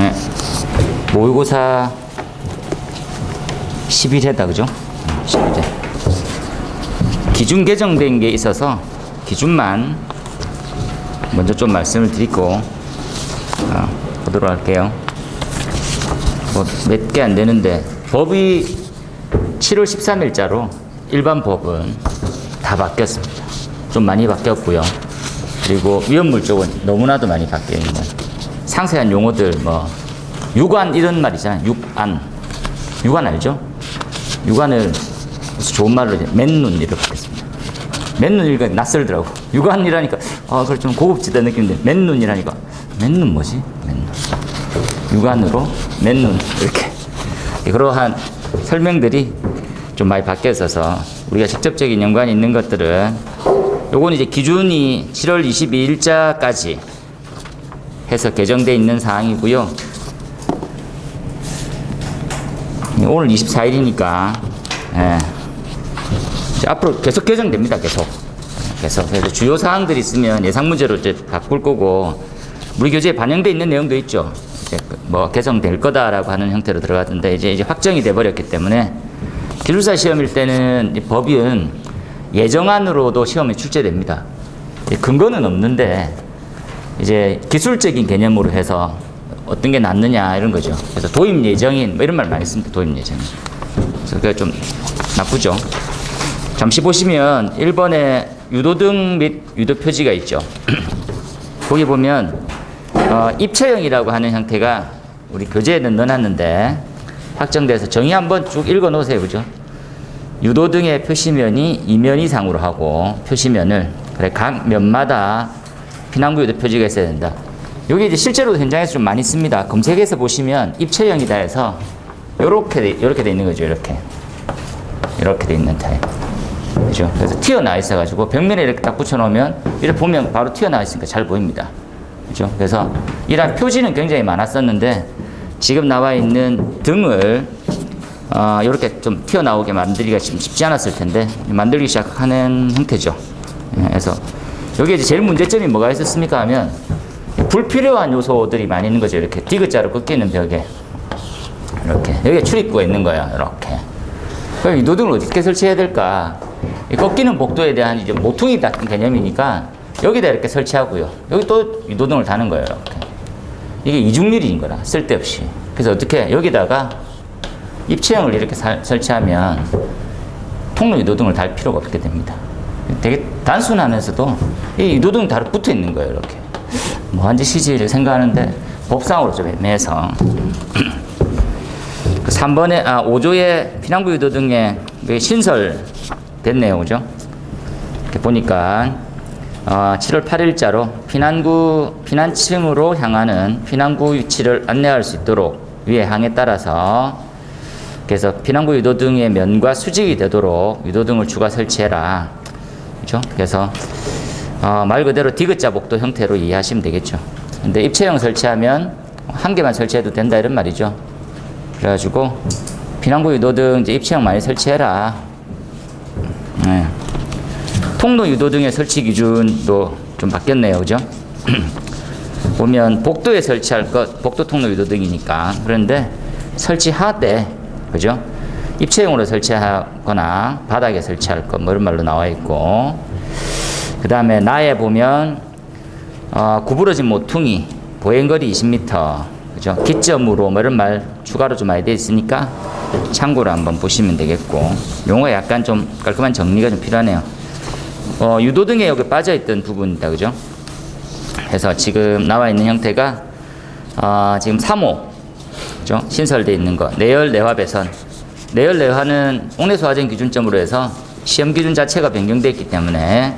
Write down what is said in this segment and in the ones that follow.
네. 모의고사 11회다, 그죠? 11회. 기준 개정된 게 있어서 기준만 먼저 좀 말씀을 드리고 보도록 할게요. 뭐 몇 개 안 되는데 법이 7월 13일자로 일반 법은 다 바뀌었습니다. 좀 많이 바뀌었고요. 그리고 위험물 쪽은 너무나도 많이 바뀌어 있는 상세한 용어들 뭐 유관 이런 말 있잖아요. 유관 알죠? 유관을 좋은 말로 맨눈 이렇게 바뀌었습니다. 맨눈이니까 낯설더라고. 유관이라니까 그걸 좀 고급지다 느낌인데 맨눈이라니까 맨눈 뭐지? 맨눈. 유관으로 맨눈 이렇게 그러한 설명들이 좀 많이 바뀌어 있어서 우리가 직접적인 연관이 있는 것들은 요건 이제 기준이 7월 22일자까지 해서 개정되어 있는 사항이고요. 오늘 24일이니까 앞으로 계속 개정됩니다. 계속. 그래서 주요 사항들이 있으면 예상 문제로 이제 바꿀 거고 우리 교재에 반영되어 있는 내용도 있죠. 이제 뭐 개정될 거다라고 하는 형태로 들어가던데 이제 확정이 돼 버렸기 때문에 기술사 시험일 때는 법은 예정안으로도 시험에 출제됩니다. 근거는 없는데 이제 기술적인 개념으로 해서 어떤 게 낫느냐 이런 거죠. 그래서 도입 예정인 뭐 이런 말 많이 씁니다. 도입 예정인. 그래서 그게 좀 나쁘죠. 잠시 보시면 1번에 유도등 및 유도 표지가 있죠. 거기 보면 입체형이라고 하는 형태가 우리 교재에는 넣어놨는데 확정돼서 정의 한번 쭉 읽어 놓으세요. 그죠? 유도등의 표시면이 2면 이상으로 하고 표시면을 각 면마다 피난구 유도 표지가 있어야 된다. 여기 이제 실제로 현장에서 좀 많이 씁니다. 검색해서 보시면 입체형이다 해서 이렇게 돼 있는 거죠. 이렇게 돼 있는 타입. 그죠? 그래서 튀어나와 있어가지고 벽면에 이렇게 딱 붙여놓으면 이렇게 보면 바로 튀어나와 있으니까 잘 보입니다. 그죠? 그래서 이런 표지는 굉장히 많았었는데 지금 나와 있는 등을 이렇게 좀 튀어나오게 만들기가 지금 쉽지 않았을 텐데 만들기 시작하는 형태죠. 그래서 여기 이제 제일 문제점이 뭐가 있었습니까 하면 불필요한 요소들이 많이 있는 거죠. 이렇게 디귿자로 꺾이는 벽에 이렇게 여기에 출입구가 있는 거예요. 이렇게. 그럼 이 노등을 어떻게 설치해야 될까? 이 꺾이는 복도에 대한 이제 모퉁이 같은 개념이니까 여기다 이렇게 설치하고요. 여기 또 이 노등을 다는 거예요. 이렇게. 이게 이중률인 거라 쓸데없이. 그래서 어떻게 여기다가 입체형을 이렇게 설치하면 통로 유도등을 달 필요가 없게 됩니다. 되게 단순하면서도 이 유도등이 다 붙어 있는 거예요. 이렇게. 뭐한 짓이지 생각하는데 법상으로 좀 애매해서 3번에 5조의 피난구 유도등에 신설됐네요. 그죠? 이렇게 보니까 7월 8일자로 피난층으로 향하는 피난구 위치를 안내할 수 있도록 위의 항에 따라서 그래서 피난구 유도등의 면과 수직이 되도록 유도등을 추가 설치해라. 그죠? 그래서 말 그대로 디귿자 복도 형태로 이해하시면 되겠죠. 근데 입체형 설치하면 한 개만 설치해도 된다 이런 말이죠. 그래가지고 피난구 유도등 이제 입체형 많이 설치해라. 네. 통로 유도등의 설치 기준도 좀 바뀌었네요. 그죠? 보면 복도에 설치할 것, 복도 통로 유도등이니까. 그런데 설치하되, 그죠? 입체형으로 설치하거나 바닥에 설치할 것, 뭐 이런 말로 나와 있고. 그 다음에 나에 보면, 구부러진 모퉁이, 보행거리 20m, 그죠? 기점으로 뭐 이런 말 추가로 좀 많이 되어 있으니까 참고로 한번 보시면 되겠고. 용어가 약간 좀 깔끔한 정리가 좀 필요하네요. 유도등에 여기 빠져있던 부분이다. 그죠? 그래서 지금 나와 있는 형태가, 지금 3호, 그죠? 신설되어 있는 거. 내열, 내화 배선. 내열, 내화는 옥내소화전 기준점으로 해서 시험 기준 자체가 변경되어 있기 때문에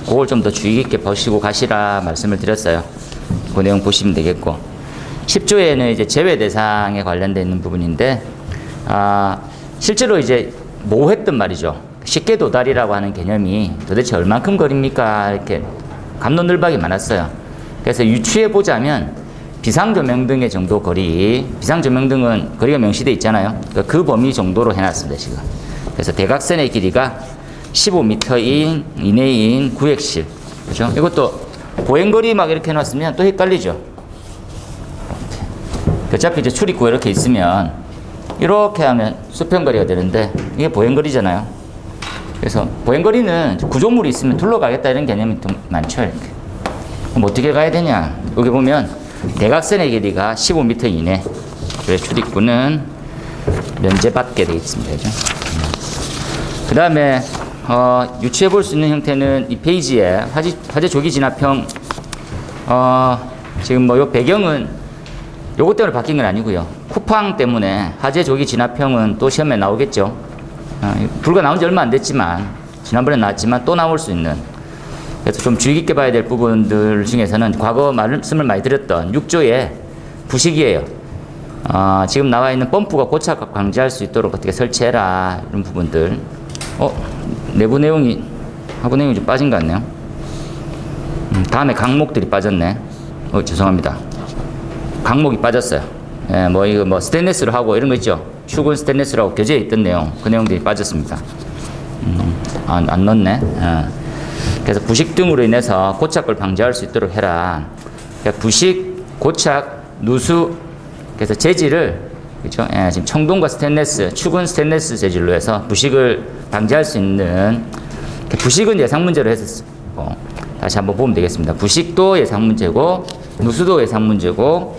그걸 좀 더 주의 깊게 보시고 가시라 말씀을 드렸어요. 그 내용 보시면 되겠고. 10조에는 이제 제외 대상에 관련되어 있는 부분인데, 실제로 이제 모호했던 말이죠. 쉽게 도달이라고 하는 개념이 도대체 얼만큼 거리입니까? 이렇게 갑론을박이 많았어요. 그래서 유추해 보자면 비상조명등의 정도 거리, 비상조명등은 거리가 명시되어 있잖아요. 그 범위 정도로 해놨습니다, 지금. 그래서 대각선의 길이가 15m 이내인 구획실. 그죠? 이것도 보행거리 막 이렇게 해놨으면 또 헷갈리죠. 어차피 이제 출입구가 이렇게 있으면 이렇게 하면 수평거리가 되는데 이게 보행거리잖아요. 그래서 보행거리는 구조물이 있으면 둘러가겠다 이런 개념이 좀 많죠. 이렇게. 그럼 어떻게 가야 되냐? 여기 보면 대각선의 길이가 15m 이내. 그래서 출입구는 면제받게 되어 있습니다. 그죠? 그 다음에 유추해 볼 수 있는 형태는 이 페이지에 화재 조기 진압형 지금 뭐 요 배경은 요것 때문에 바뀐 건 아니고요. 쿠팡 때문에 화재 조기 진압형은 또 시험에 나오겠죠. 불과 나온 지 얼마 안 됐지만 지난번에 나왔지만 또 나올 수 있는, 그래서 좀 주의 깊게 봐야 될 부분들 중에서는 과거 말씀을 많이 드렸던 6조의 부식이에요. 지금 나와 있는 펌프가 고착 방지할 수 있도록 어떻게 설치해라 이런 부분들. 내부 내용이 하부 내용이 좀 빠진 것 같네요. 다음에 강목들이 빠졌네. 죄송합니다. 강목이 빠졌어요. 예, 뭐 이거 뭐 스테인리스로 하고 이런 거 있죠. 축은 스테인리스라고 교재에 있던 내용, 그 내용들이 빠졌습니다. 안 넣었네. 그래서 부식 등으로 인해서 고착을 방지할 수 있도록 해라. 그러니까 부식, 고착, 누수, 그래서 재질을, 그렇죠? 예, 지금 청동과 스테인리스, 축은 스테인리스 재질로 해서 부식을 방지할 수 있는, 부식은 예상 문제로 했었고, 다시 한번 보면 되겠습니다. 부식도 예상 문제고, 누수도 예상 문제고,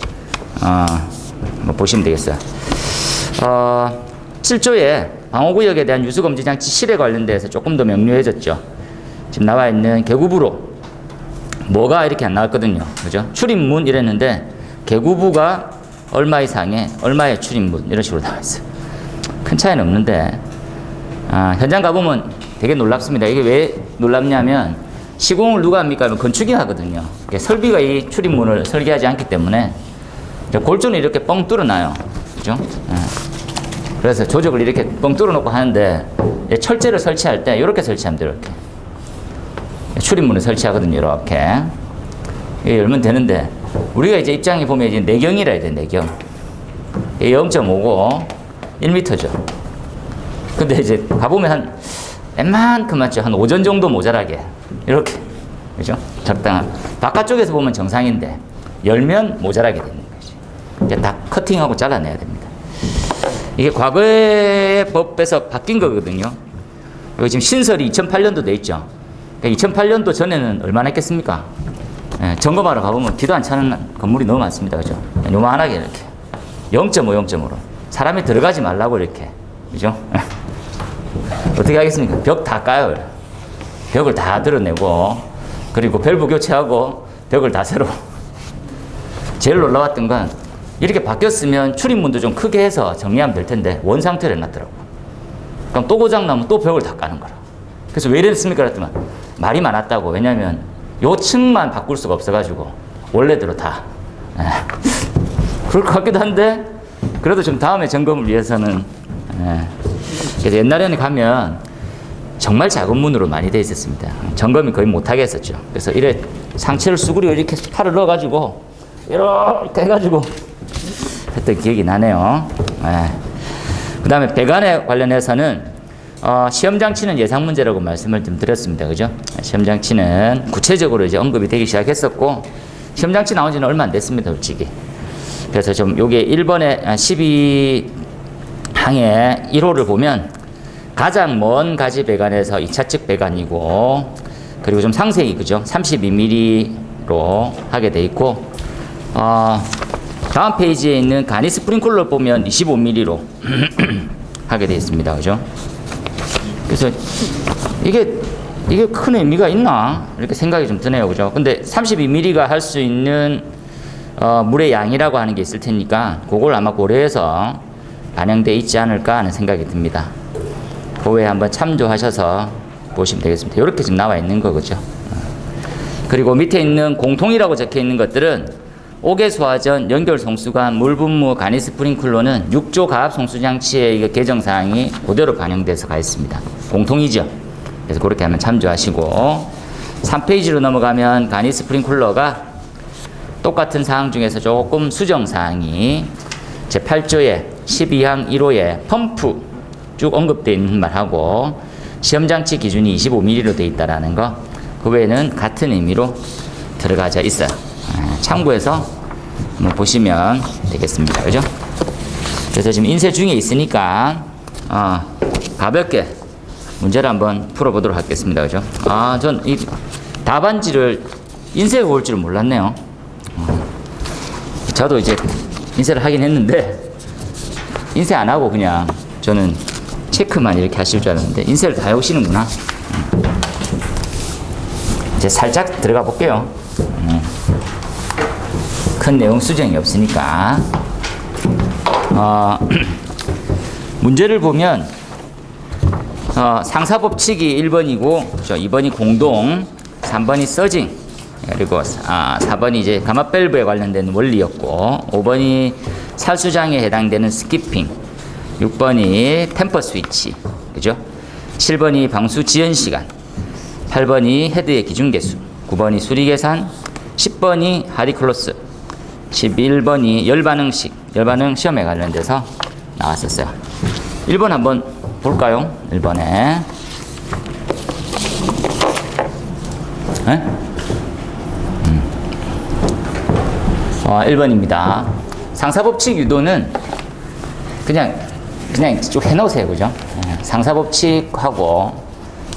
한번 보시면 되겠어요. 7조에 방호구역에 대한 유수검지장치 실에 관련돼서 조금 더 명료해졌죠. 지금 나와 있는 계구부로 뭐가 이렇게 안 나왔거든요. 그죠? 출입문 이랬는데 계구부가 얼마 이상의 얼마의 출입문 이런 식으로 나와 있어요. 큰 차이는 없는데 현장 가보면 되게 놀랍습니다. 이게 왜 놀랍냐면 시공을 누가 합니까? 건축이 하거든요. 설비가 이 출입문을 설계하지 않기 때문에 골조는 이렇게 뻥 뚫어놔요. 그죠? 그래서 조적을 이렇게 뻥 뚫어놓고 하는데 철제를 설치할 때 이렇게 설치하면 돼요. 이렇게. 출입문을 설치하거든요. 이렇게. 이게 열면 되는데 우리가 이제 입장에 보면 이제 내경이라 해야 돼. 내경. 0.5고 1m죠. 근데 이제 가보면 한 웬만큼 맞죠. 한 오전 정도 모자라게. 이렇게. 그죠? 적당한. 바깥쪽에서 보면 정상인데 열면 모자라게 되는 거지. 이제 다 커팅하고 잘라내야 됩니다. 이게 과거의 법에서 바뀐 거거든요. 여기 지금 신설이 2008년도 돼 있죠. 그러니까 2008년도 전에는 얼마나 했겠습니까? 점검하러 가보면 기도 안 차는 건물이 너무 많습니다. 그죠? 요만하게 이렇게. 0.5, 0.5로. 사람이 들어가지 말라고 이렇게. 그죠? 어떻게 하겠습니까? 벽 다 까요. 벽을 다 드러내고, 그리고 밸브 교체하고, 벽을 다 새로. 제일 놀라웠던 건, 이렇게 바뀌었으면 출입문도 좀 크게 해서 정리하면 될 텐데, 원 상태로 해놨더라고. 그럼 또 고장나면 또 벽을 다 까는 거라. 그래서 왜 이랬습니까? 그랬더니 말이 많았다고. 왜냐면, 요 층만 바꿀 수가 없어가지고, 원래대로 다. 그럴 것 같기도 한데, 그래도 좀 다음에 점검을 위해서는, 그래서 옛날에는 가면 정말 작은 문으로 많이 돼 있었습니다. 점검이 거의 못하게 했었죠. 그래서 이래 상체를 수그리고 이렇게 팔을 넣어가지고, 이렇게 해가지고 했던 기억이 나네요. 그 다음에 배관에 관련해서는, 시험장치는 예상 문제라고 말씀을 좀 드렸습니다. 그죠? 시험장치는 구체적으로 이제 언급이 되기 시작했었고, 시험장치 나온 지는 얼마 안 됐습니다, 솔직히. 그래서 좀 요게 1번에 12항의 1호를 보면 가장 먼 가지 배관에서 2차 측 배관이고, 그리고 좀 상세히, 그죠? 32mm로 하게 돼 있고, 다음 페이지에 있는 간이 스프링클러 보면 25mm로 하게 돼 있습니다. 그죠? 그래서 이게 큰 의미가 있나? 이렇게 생각이 좀 드네요. 그죠? 근데 32mm가 할 수 있는 물의 양이라고 하는 게 있을 테니까 그걸 아마 고려해서 반영되어 있지 않을까 하는 생각이 듭니다. 그거에 한번 참조하셔서 보시면 되겠습니다. 이렇게 지금 나와 있는 거죠. 그리고 밑에 있는 공통이라고 적혀 있는 것들은 옥외 소화전, 연결 송수관, 물분무, 간이 스프링클러는 6조 가압 송수장치의 개정 사항이 그대로 반영돼서 가 있습니다. 공통이죠. 그래서 그렇게 하면 참조하시고, 3페이지로 넘어가면 간이 스프링클러가 똑같은 사항 중에서 조금 수정 사항이 제8조에 12항 1호에 펌프 쭉 언급되어 있는 말하고 시험장치 기준이 25mm로 되어 있다는 거, 그 외에는 같은 의미로 들어가져 있어요. 참고해서 한번 보시면 되겠습니다. 그죠? 그래서 지금 인쇄 중에 있으니까 가볍게 문제를 한번 풀어보도록 하겠습니다. 그죠? 전 이 답안지를 인쇄가 올 줄은 몰랐네요. 저도 이제 인쇄를 하긴 했는데 인쇄 안 하고 그냥 저는 체크만 이렇게 하실 줄 알았는데 인쇄를 다 해오시는구나. 이제 살짝 들어가 볼게요. 큰 내용 수정이 없으니까. 문제를 보면 상사 법칙이 1번이고 2번이 공동, 3번이 서징, 그리고 4번이 이제 가마 밸브에 관련된 원리였고 5번이 살수장에 해당되는 스키핑, 6번이 템퍼 스위치, 그죠? 7번이 방수 지연 시간, 8번이 헤드의 기준 개수, 9번이 수리 계산, 10번이 하디 클로스, 11번이 열반응식, 열반응 시험에 관련돼서 나왔었어요. 1번 한번 볼까요? 1번에 1번입니다. 상사법칙 유도는 그냥 쭉 해놓으세요. 그죠? 상사법칙하고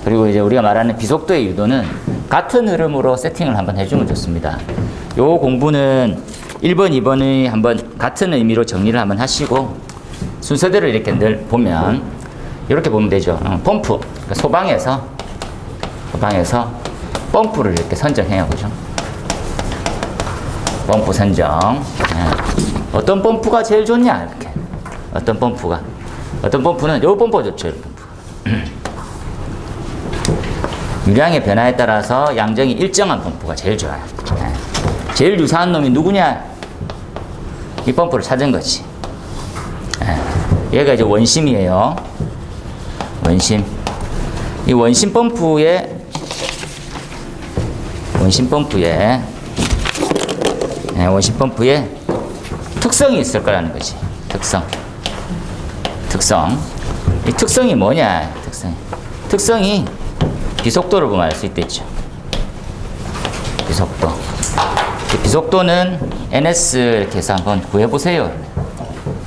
그리고 이제 우리가 말하는 비속도의 유도는 같은 흐름으로 세팅을 한번 해주면 좋습니다. 요 공부는 1번, 2번의 한번 같은 의미로 정리를 한번 하시고 순서대로 이렇게 늘 보면 이렇게 보면 되죠. 펌프, 그러니까 소방에서 펌프를 이렇게 선정해요. 그죠? 펌프 선정. 어떤 펌프가 제일 좋냐? 이렇게. 어떤 펌프는 요 펌프가 좋죠. 요 펌프. 유량의 변화에 따라서 양정이 일정한 펌프가 제일 좋아요. 제일 유사한 놈이 누구냐? 이 펌프를 찾은 거지. 얘가 이제 원심이에요. 원심. 이 원심 펌프에 특성이 있을 거라는 거지. 특성. 이 특성이 뭐냐? 특성이 비속도를 보면 알 수 있겠죠. 비속도는 NS 이렇게 해서 한번 구해보세요.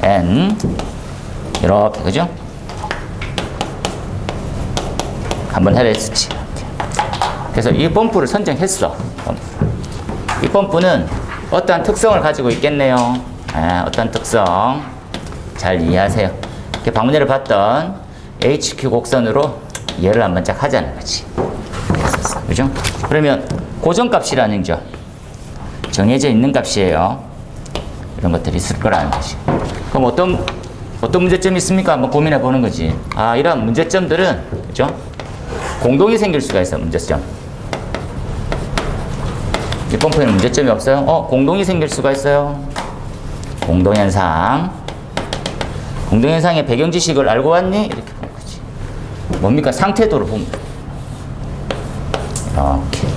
N 이렇게, 그죠? 한번 해라 했었지. 그래서 이 펌프를 선정했어. 이 펌프는 어떠한 특성을 가지고 있겠네요. 어떤 특성 잘 이해하세요. 이렇게 방문회를 봤던 HQ 곡선으로 이해를 한번 쫙 하자는 거지. 그죠? 그러면 고정값이라는 게 정해져 있는 값이에요. 이런 것들이 있을 거라는 거지. 그럼 어떤 문제점이 있습니까? 한번 고민해 보는 거지. 이런 문제점들은, 그죠? 공동이 생길 수가 있어, 문제점. 이 펌프에는 문제점이 없어요? 공동이 생길 수가 있어요. 공동현상의 배경 지식을 알고 왔니? 이렇게 보는 거지. 뭡니까? 상태도를 보면 돼. 이렇게.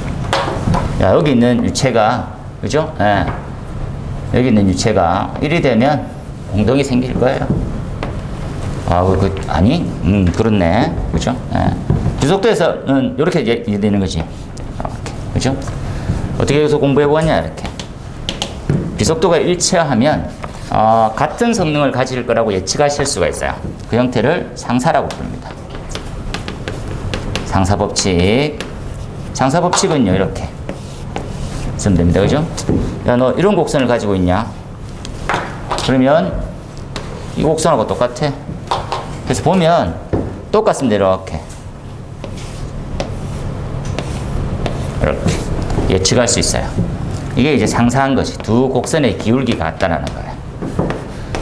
여기 있는 유체가, 그죠? 여기 있는 유체가 1이 되면 공동이 생길 거예요. 아니? 그렇네. 그죠? 비속도에서는 이렇게 이해되는 거지. 이렇게. 그죠? 어떻게 해서 공부해보았냐? 이렇게. 비속도가 일치하면, 같은 성능을 가질 거라고 예측하실 수가 있어요. 그 형태를 상사라고 부릅니다. 상사법칙은요, 이렇게. 쓰면 됩니다. 그죠? 야, 너 이런 곡선을 가지고 있냐? 그러면 이 곡선하고 똑같아. 그래서 보면 똑같습니다. 이렇게 예측할 수 있어요. 이게 이제 상사한 것이 두 곡선의 기울기가 같다라는 거예요.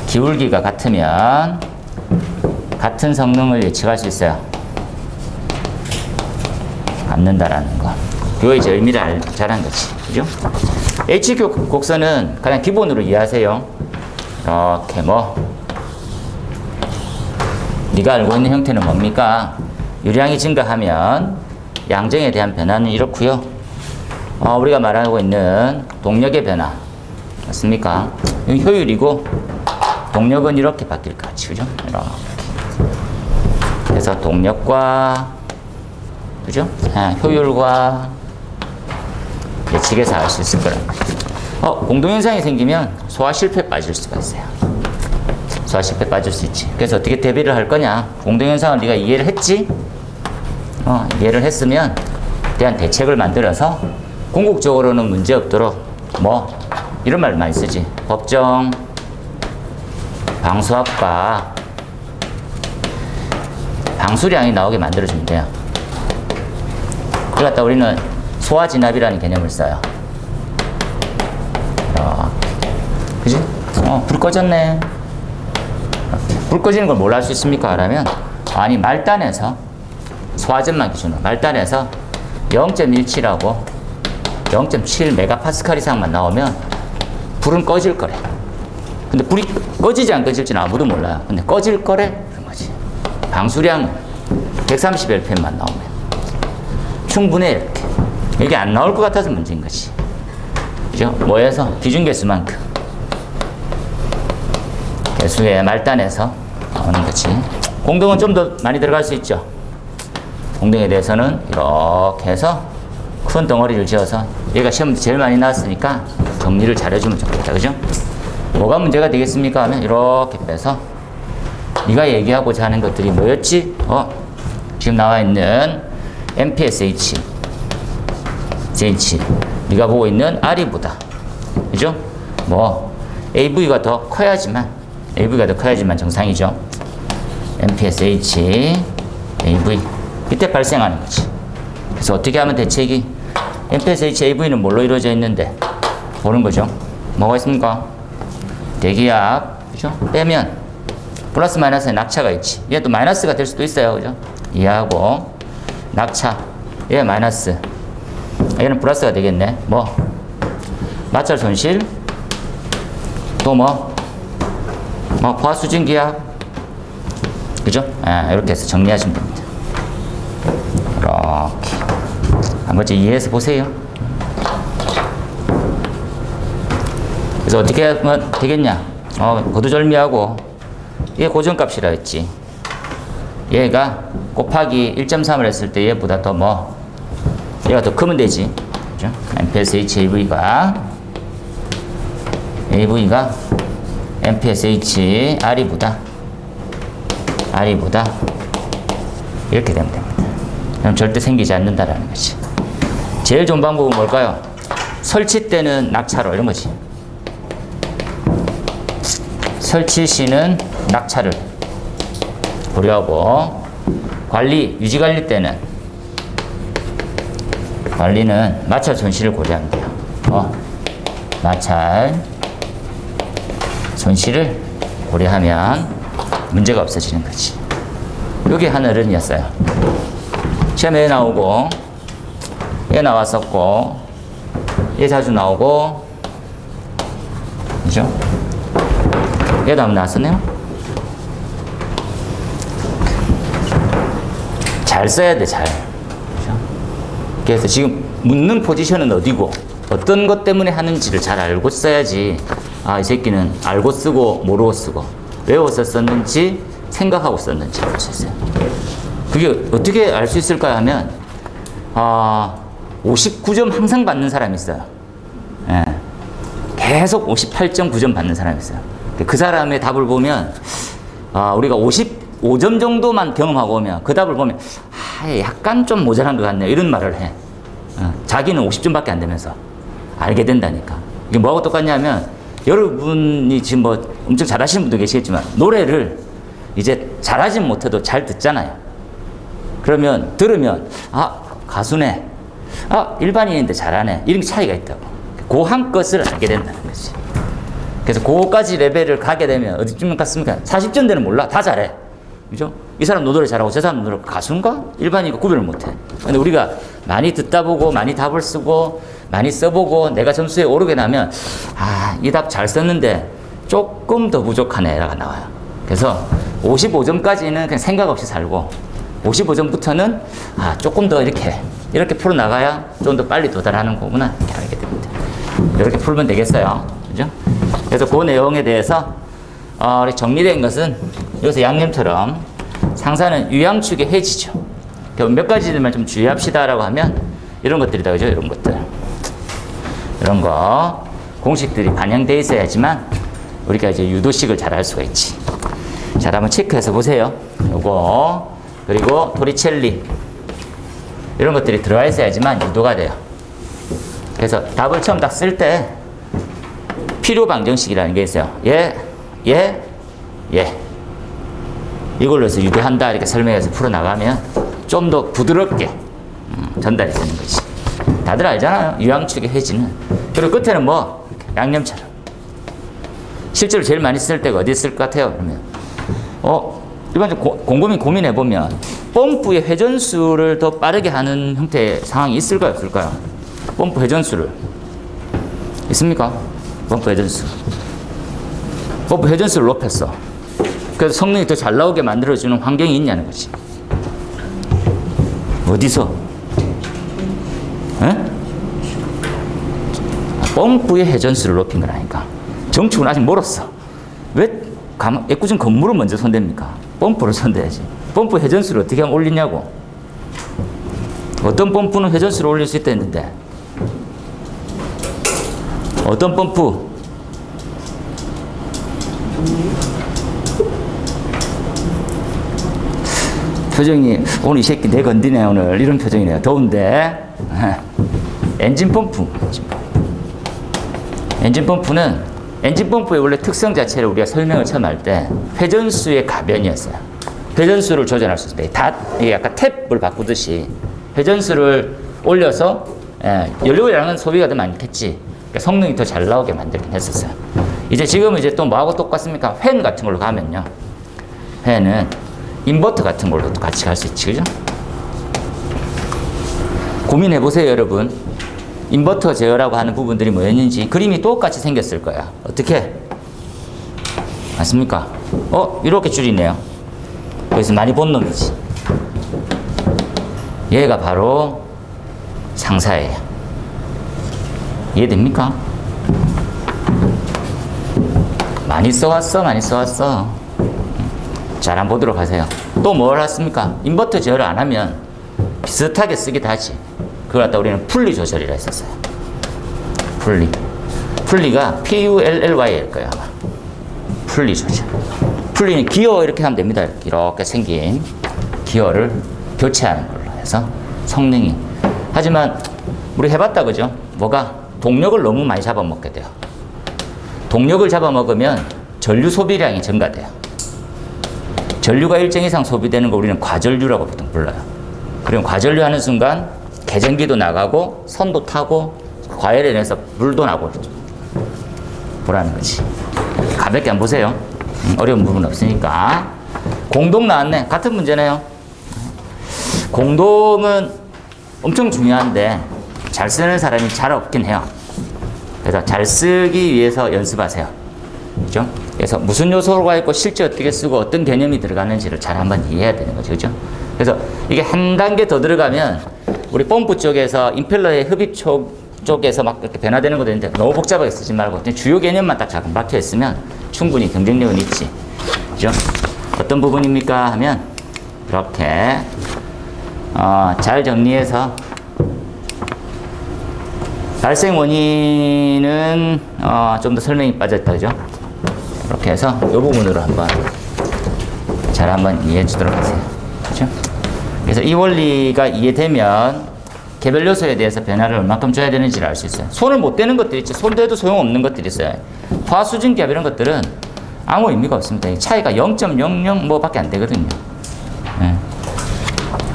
기울기가 같으면 같은 성능을 예측할 수 있어요. 갖는다라는 거. 그거 이제 의미를 잘한 거지. 그죠? HQ 곡선은 가장 기본으로 이해하세요. 이렇게 네가 알고 있는 형태는 뭡니까? 유량이 증가하면 양정에 대한 변화는 이렇고요. 우리가 말하고 있는 동력의 변화 맞습니까? 이건 효율이고 동력은 이렇게 바뀔 것 같이, 그죠? 이렇게. 그래서 동력과, 그죠? 효율과 예측해서 알 수 있을 거라는 거죠. 공동현상이 생기면 소화 실패 빠질 수가 있어요. 소화 실패 빠질 수 있지. 그래서 어떻게 대비를 할 거냐? 공동현상을 네가 이해를 했지? 이해를 했으면 대한 대책을 만들어서 궁극적으로는 문제 없도록 이런 말 많이 쓰지. 법정, 방수압과 방수량이 나오게 만들어주면 돼요. 그러다 우리는 소화진압이라는 개념을 써요. 그지? 불 꺼졌네. 불 꺼지는 걸 뭘 알 수 있습니까? 라면 아니 말단에서 소화전만 기준으로 말단에서 0.17하고 0.7 메가파스칼 이상만 나오면 불은 꺼질 거래. 근데 불이 꺼지지 안 꺼질지는 아무도 몰라요. 근데 꺼질 거래? 그런 거지. 방수량 130lpm만 나오면 충분해. 이렇게. 이게 안 나올 것 같아서 문제인 거지. 그죠? 뭐에서? 기준개수만큼. 개수의 말단에서 나오는 거지. 공동은 좀 더 많이 들어갈 수 있죠. 공동에 대해서는 이렇게 해서 큰 덩어리를 지어서 얘가 시험 제일 많이 나왔으니까 정리를 잘해주면 좋겠다. 그죠? 뭐가 문제가 되겠습니까? 하면 이렇게 빼서 네가 얘기하고자 하는 것들이 뭐였지? 지금 나와 있는 MPSH, 네가 보고 있는 R이보다, 그죠? AV가 더 커야지만 정상이죠. MPSH, AV 이때 발생하는 거지. 그래서 어떻게 하면 대책이 MPSH, AV는 뭘로 이루어져 있는데 보는 거죠. 뭐가 있습니까? 대기압, 그죠? 빼면 플러스 마이너스에 낙차가 있지. 얘 또 마이너스가 될 수도 있어요, 그죠? 이하고 낙차, 얘 마이너스, 얘는 플러스가 되겠네. 마찰 손실, 또 포화수증기압, 그죠? 이렇게 해서 정리하시면 됩니다. 이렇게 한 번쯤 이해해서 보세요. 그래서 어떻게 하면 되겠냐? 거두절미하고 얘 고정값이라 했지. 얘가 곱하기 1.3을 했을 때 얘보다 더 얘가 더 크면 되지. 그죠? MPSH AV가 MPSH R이보다 이렇게 되면 됩니다. 그럼 절대 생기지 않는다라는 거지. 제일 좋은 방법은 뭘까요? 설치 때는 낙차로 이런 거지. 설치 시는 낙차를 고려하고 유지 관리 때는 마찰 손실을 고려하면 돼요. 마찰 손실을 고려하면 문제가 없어지는 거지. 이게 한 어른이었어요. 시험에 나오고 얘 나왔었고 얘 자주 나오고, 그죠? 얘도 한번 나왔었네요. 잘 써야 돼, 잘. 그죠? 그래서 지금 묻는 포지션은 어디고 어떤 것 때문에 하는지를 잘 알고 써야지. 이 새끼는 알고 쓰고 모르고 쓰고 외워서 썼는지 생각하고 썼는지 알 수 있어요. 그게 어떻게 알 수 있을까 하면 59점 항상 받는 사람이 있어요. 계속 58.9점 받는 사람이 있어요. 그 사람의 답을 보면 우리가 55점 정도만 경험하고 오면 그 답을 보면 약간 좀 모자란 것 같네요. 이런 말을 해. 자기는 50점밖에 안 되면서 알게 된다니까. 이게 뭐하고 똑같냐면 여러분이 지금 엄청 잘하시는 분도 계시겠지만 노래를 이제 잘하진 못해도 잘 듣잖아요. 그러면 들으면 가수네, 일반인인데 잘하네, 이런 차이가 있다고. 그 한 것을 알게 된다는 거지. 그래서 그거까지 레벨을 가게 되면 어디쯤 갔습니까? 40점 되는 몰라. 다 잘해. 그죠? 이 사람 노래 잘하고 저 사람 노래 가수인가? 일반인인가 구별을 못해. 근데 우리가 많이 듣다 보고 많이 답을 쓰고 많이 써보고 내가 점수에 오르게 나면 이 답 잘 썼는데 조금 더 부족하네 라가 나와요. 그래서 55점까지는 그냥 생각 없이 살고 55점부터는 조금 더 이렇게 풀어나가야 좀 더 빨리 도달하는 거구나 이렇게 알게 됩니다. 이렇게 풀면 되겠어요. 그죠? 그래서 그 내용에 대해서 정리된 것은 여기서 양념처럼 상사는 유양축의 해지죠. 몇 가지들만 좀 주의합시다라고 하면 이런 것들이다. 그죠? 이런 것들. 이런 거 공식들이 반영되어 있어야지만 우리가 이제 유도식을 잘 할 수가 있지. 자, 한번 체크해서 보세요. 요거, 그리고 토리첼리. 이런 것들이 들어가 있어야지만 유도가 돼요. 그래서 답을 처음 딱 쓸 때 필요 방정식이라는 게 있어요. 예, 예, 예. 이걸로 해서 유도한다 이렇게 설명해서 풀어나가면 좀 더 부드럽게 전달이 되는 거지. 다들 알잖아요. 유황축의 해지는. 그리고 끝에는 뭐 양념처럼. 실제로 제일 많이 쓸 때가 어디 있을 것 같아요? 그러면 일반적으로 곰곰이 고민해보면 펌프의 회전수를 더 빠르게 하는 형태의 상황이 있을까요? 없을까요? 펌프 회전수를 있습니까? 펌프 회전수. 펌프 회전수를 높였어. 그래서 성능이 더 잘 나오게 만들어주는 환경이 있냐는 거지. 어디서? 에? 펌프의 회전수를 높인 거라니까. 정축은 아직 멀었어. 왜 애꿎은 건물을 먼저 손댑니까? 펌프를 손대야지. 펌프 회전수를 어떻게 하면 올리냐고. 어떤 펌프는 회전수를 올릴 수 있다 했는데 어떤 펌프? 표정이 오늘 이 새끼 내 건디네 오늘 이런 표정이네요. 더운데. 엔진 펌프. 엔진 펌프의 원래 특성 자체를 우리가 설명을 처음 할 때 회전수의 가변이었어요. 회전수를 조절할 수 있습니다. 이게 약간 탭을 바꾸듯이 회전수를 올려서 연료량은 소비가 더 많겠지. 그러니까 성능이 더 잘 나오게 만들긴 했었어요. 지금은 또 뭐하고 똑같습니까? 팬 같은 걸로 가면요. 팬은 인버터 같은 걸로 또 같이 갈 수 있지, 그죠? 고민해보세요, 여러분. 인버터 제어라고 하는 부분들이 뭐였는지 그림이 똑같이 생겼을 거야. 어떻게? 맞습니까? 이렇게 줄이네요. 그래서 많이 본 놈이지. 얘가 바로 상사예요. 이해됩니까? 많이 써왔어, 많이 써왔어. 잘 한번 보도록 하세요. 또 뭘 했습니까? 인버터 제어를 안 하면 비슷하게 쓰기도 하지. 그걸 갖다 우리는 풀리 조절이라 했었어요. 풀리가 PULLY일 거예요, 아마. 풀리 조절. 풀리는 기어 이렇게 하면 됩니다. 이렇게 생긴 기어를 교체하는 걸로 해서 성능이. 하지만 우리 해봤다, 그죠? 뭐가? 동력을 너무 많이 잡아먹게 돼요. 동력을 잡아먹으면 전류 소비량이 증가돼요. 전류가 일정 이상 소비되는 거 우리는 과전류라고 보통 불러요. 그리고 과전류 하는 순간 개전기도 나가고 선도 타고 과열에 인해서 물도 나고 보라는 거지. 가볍게 한번 보세요. 어려운 부분 없으니까. 공동 나왔네. 같은 문제네요. 공동은 엄청 중요한데 잘 쓰는 사람이 잘 없긴 해요. 그래서 잘 쓰기 위해서 연습하세요. 그죠? 그래서 무슨 요소가 있고 실제 어떻게 쓰고 어떤 개념이 들어가는지를 잘 한번 이해해야 되는 거죠. 그죠? 그래서 이게 한 단계 더 들어가면 우리 펌프 쪽에서 임펠러의 흡입 쪽에서 막 이렇게 변화되는 것도 있는데 너무 복잡하게 쓰지 말고 주요 개념만 딱 작은 박혀 있으면 충분히 경쟁력은 있지. 그죠? 어떤 부분입니까? 하면 이렇게 잘 정리해서 발생 원인은 좀 더 설명이 빠졌다. 그죠? 이렇게 해서 이 부분으로 한번 이해해 주도록 하세요. 그죠? 그래서 이 원리가 이해되면 개별 요소에 대해서 변화를 얼마큼 줘야 되는지를 알 수 있어요. 손을 못 대는 것들이 있죠. 손 대도 소용없는 것들이 있어요. 화수증기압 이런 것들은 아무 의미가 없습니다. 차이가 0.00 뭐 밖에 안 되거든요. 네.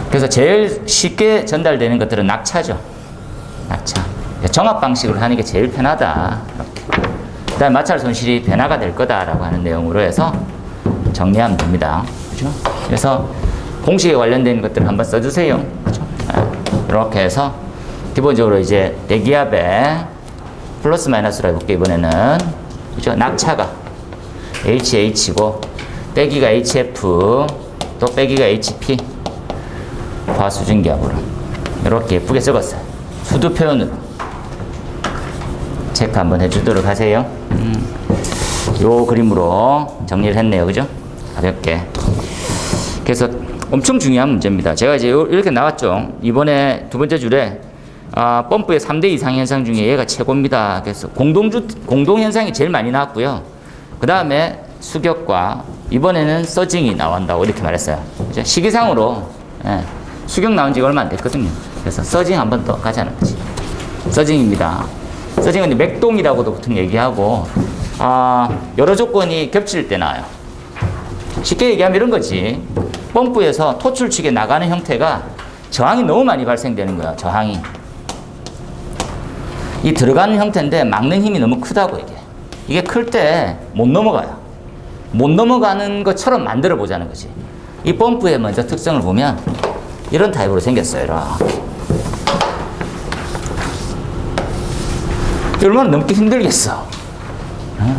그래서 제일 쉽게 전달되는 것들은 낙차죠. 낙차. 정압 방식으로 하는 게 제일 편하다. 이렇게. 그 다음에 마찰 손실이 변화가 될 거다라고 하는 내용으로 해서 정리하면 됩니다. 그죠? 그래서 공식에 관련된 것들을 한번 써주세요. 그죠? 이렇게 해서 기본적으로 이제 대기압에 플러스 마이너스로 해볼게요. 이번에는. 그죠? 낙차가 HH고 빼기가 HF 또 빼기가 HP 과수증기압으로 이렇게 예쁘게 적었어요. 수도 표현으로 체크 한번 해주도록 하세요. 요 그림으로 정리를 했네요. 그죠? 가볍게. 그래서 엄청 중요한 문제입니다. 제가 이제 이렇게 나왔죠. 이번에 두 번째 줄에 펌프의 3대 이상 현상 중에 얘가 최고입니다. 그래서 공동 현상이 제일 많이 나왔고요. 그 다음에 수격과 이번에는 서징이 나온다고 이렇게 말했어요. 이제 시기상으로 수격 나온 지가 얼마 안 됐거든요. 그래서 서징 한 번 더 가자는 거지. 서징입니다. 서징은 이제 맥동이라고도 보통 얘기하고 여러 조건이 겹칠 때 나와요. 쉽게 얘기하면 이런 거지. 펌프에서 토출 측에 나가는 형태가 저항이 너무 많이 발생되는 거야. 저항이. 이 들어가는 형태인데 막는 힘이 너무 크다고 이게 클 때 못 넘어가요. 못 넘어가는 것처럼 만들어 보자는 거지. 이 펌프의 먼저 특성을 보면 이런 타입으로 생겼어요. 이렇게. 얼마나 넘기 힘들겠어.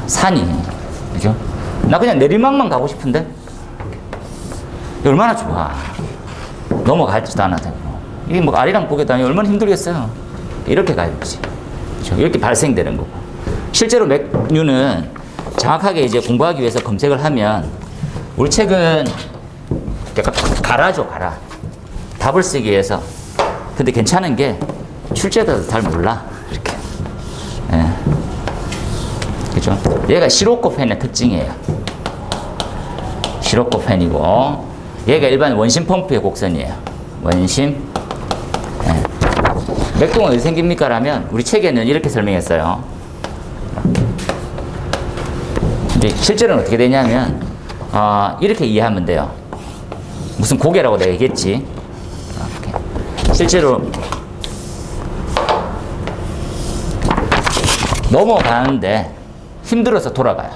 산이. 그죠? 나 그냥 내리막만 가고 싶은데 얼마나 좋아. 넘어갈지도 않아도 되고. 이게 뭐 아리랑 보게 다니 얼마나 힘들겠어요. 이렇게 가야지. 그렇죠? 이렇게 발생되는 거고. 실제로 맥류는 정확하게 이제 공부하기 위해서 검색을 하면 우리 책은 약간 가라죠, 가라. 답을 쓰기 위해서. 근데 괜찮은 게 출제자도 잘 몰라. 이렇게. 예. 그죠? 얘가 시로코펜의 특징이에요. 시로코펜이고, 얘가 일반 원심 펌프의 곡선이에요. 원심. 예. 맥동은 어디 생깁니까? 라면 우리 책에는 이렇게 설명했어요. 근데 실제로는 어떻게 되냐면 이렇게 이해하면 돼요. 무슨 고개라고 내가 얘기했지. 이렇게. 실제로 넘어가는데 힘들어서 돌아가요.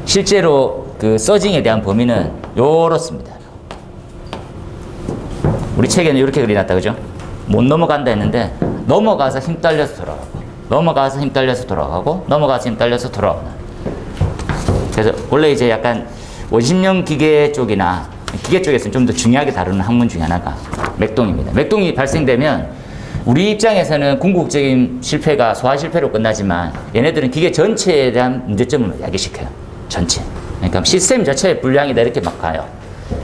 실제로 그 서징에 대한 범위는 요렇습니다. 우리 책에는 이렇게 그려놨다, 그죠? 못 넘어간다 했는데 넘어가서 힘 딸려서 돌아가고, 넘어가서 힘 딸려서 돌아가고, 넘어가서 힘 딸려서 돌아오는. 그래서 원래 이제 약간 원심력 기계 쪽이나 기계 쪽에서는 좀 더 중요하게 다루는 학문 중에 하나가 맥동입니다. 맥동이 발생되면 우리 입장에서는 궁극적인 실패가 소화 실패로 끝나지만 얘네들은 기계 전체에 대한 문제점을 야기시켜요. 전체. 그러니까 시스템 자체의 불량이다 이렇게 막 가요.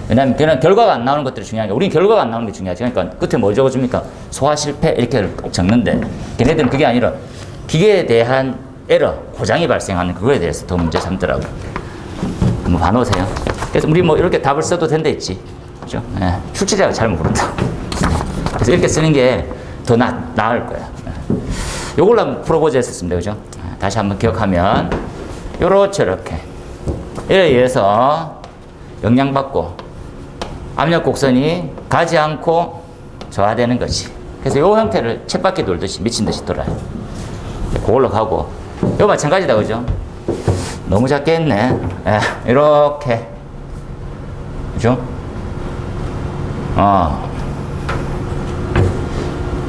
왜냐하면 걔는 결과가 안 나오는 것들이 중요한 게, 우리는 결과가 안 나오는 게 중요하지. 그러니까 끝에 뭘 적어줍니까? 소화 실패 이렇게 꼭 적는데 걔네들은 그게 아니라 기계에 대한 에러, 고장이 발생하는 그거에 대해서 더 문제 삼더라고. 한번 봐놓으세요. 그래서 우리 뭐 이렇게 답을 써도 된다 했지. 그죠? 예. 출제자가 잘 모른다. 그래서 이렇게 쓰는 게 더 나을 거야. 요걸로 한번 풀어보자 했었습니다. 그죠? 다시 한번 기억하면, 요렇게. 이래 의해서 영향받고, 압력 곡선이 가지 않고 저하되는 거지. 그래서 요 형태를 쳇바퀴 돌듯이 미친 듯이 돌아요. 그걸로 가고, 요 마찬가지다. 그죠? 너무 작게 했네. 예, 이렇게. 그죠?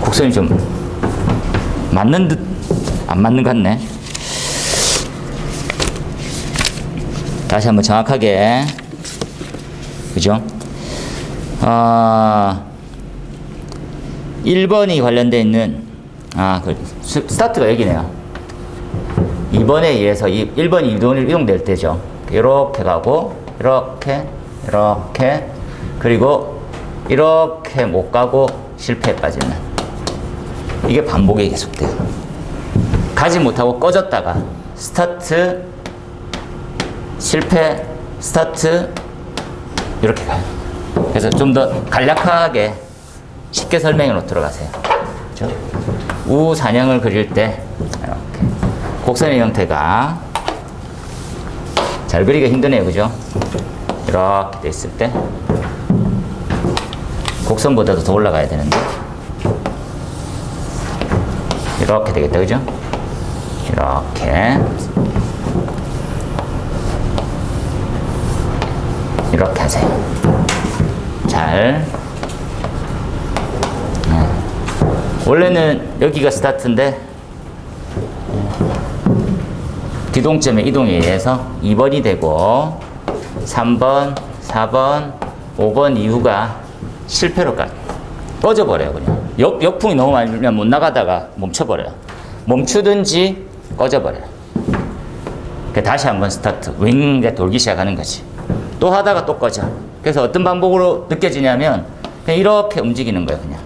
곡선이 좀 맞는 듯 안 맞는 것 같네. 다시 한번 정확하게. 그죠? 1번이 관련되어 있는 스타트가 여기네요. 2번에 의해서 1번이 이동될 때죠. 이렇게 가고, 이렇게, 그리고 이렇게 못 가고 실패에 빠지는. 이게 반복이 계속돼요. 가지 못하고 꺼졌다가 스타트, 실패, 스타트, 이렇게 가요. 그래서 좀 더 간략하게 쉽게 설명으로 들어가세요. 그렇죠? 우산형을 그릴 때 이렇게 곡선의 형태가 잘 그리기가 힘드네요. 그죠? 이렇게 돼 있을 때 곡선보다도 더 올라가야 되는데 이렇게 되겠다. 그죠? 이렇게 하세요. 잘. 원래는 여기가 스타트인데 기동점의 이동에 의해서 2번이 되고 3번, 4번, 5번 이후가 실패로 꺼져버려요. 그냥 역풍이 너무 많이 불면 못 나가다가 멈춰버려요. 멈추든지 꺼져버려요. 다시 한번 스타트, 윙 돌기 시작하는 거지. 또 하다가 또 꺼져. 그래서 어떤 방법으로 느껴지냐면 그냥 이렇게 움직이는 거예요. 그냥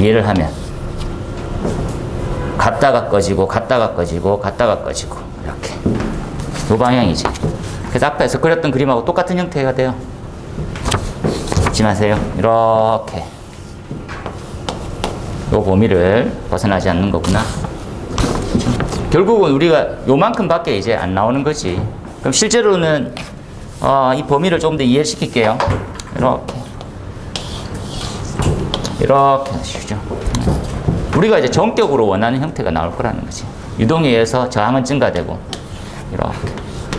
이해를 하면 갔다가 꺼지고 갔다가 꺼지고 갔다가 꺼지고 이렇게 이 방향이지. 그래서 앞에서 그렸던 그림하고 똑같은 형태가 돼요. 잊지 마세요. 이렇게 이 범위를 벗어나지 않는 거구나. 결국은 우리가 요만큼 밖에 이제 안 나오는 거지. 그럼 실제로는 이 범위를 조금 더 이해시킬게요. 이렇게 하시죠. 우리가 이제 전격으로 원하는 형태가 나올 거라는 거지. 유동에 의해서 저항은 증가되고 이렇게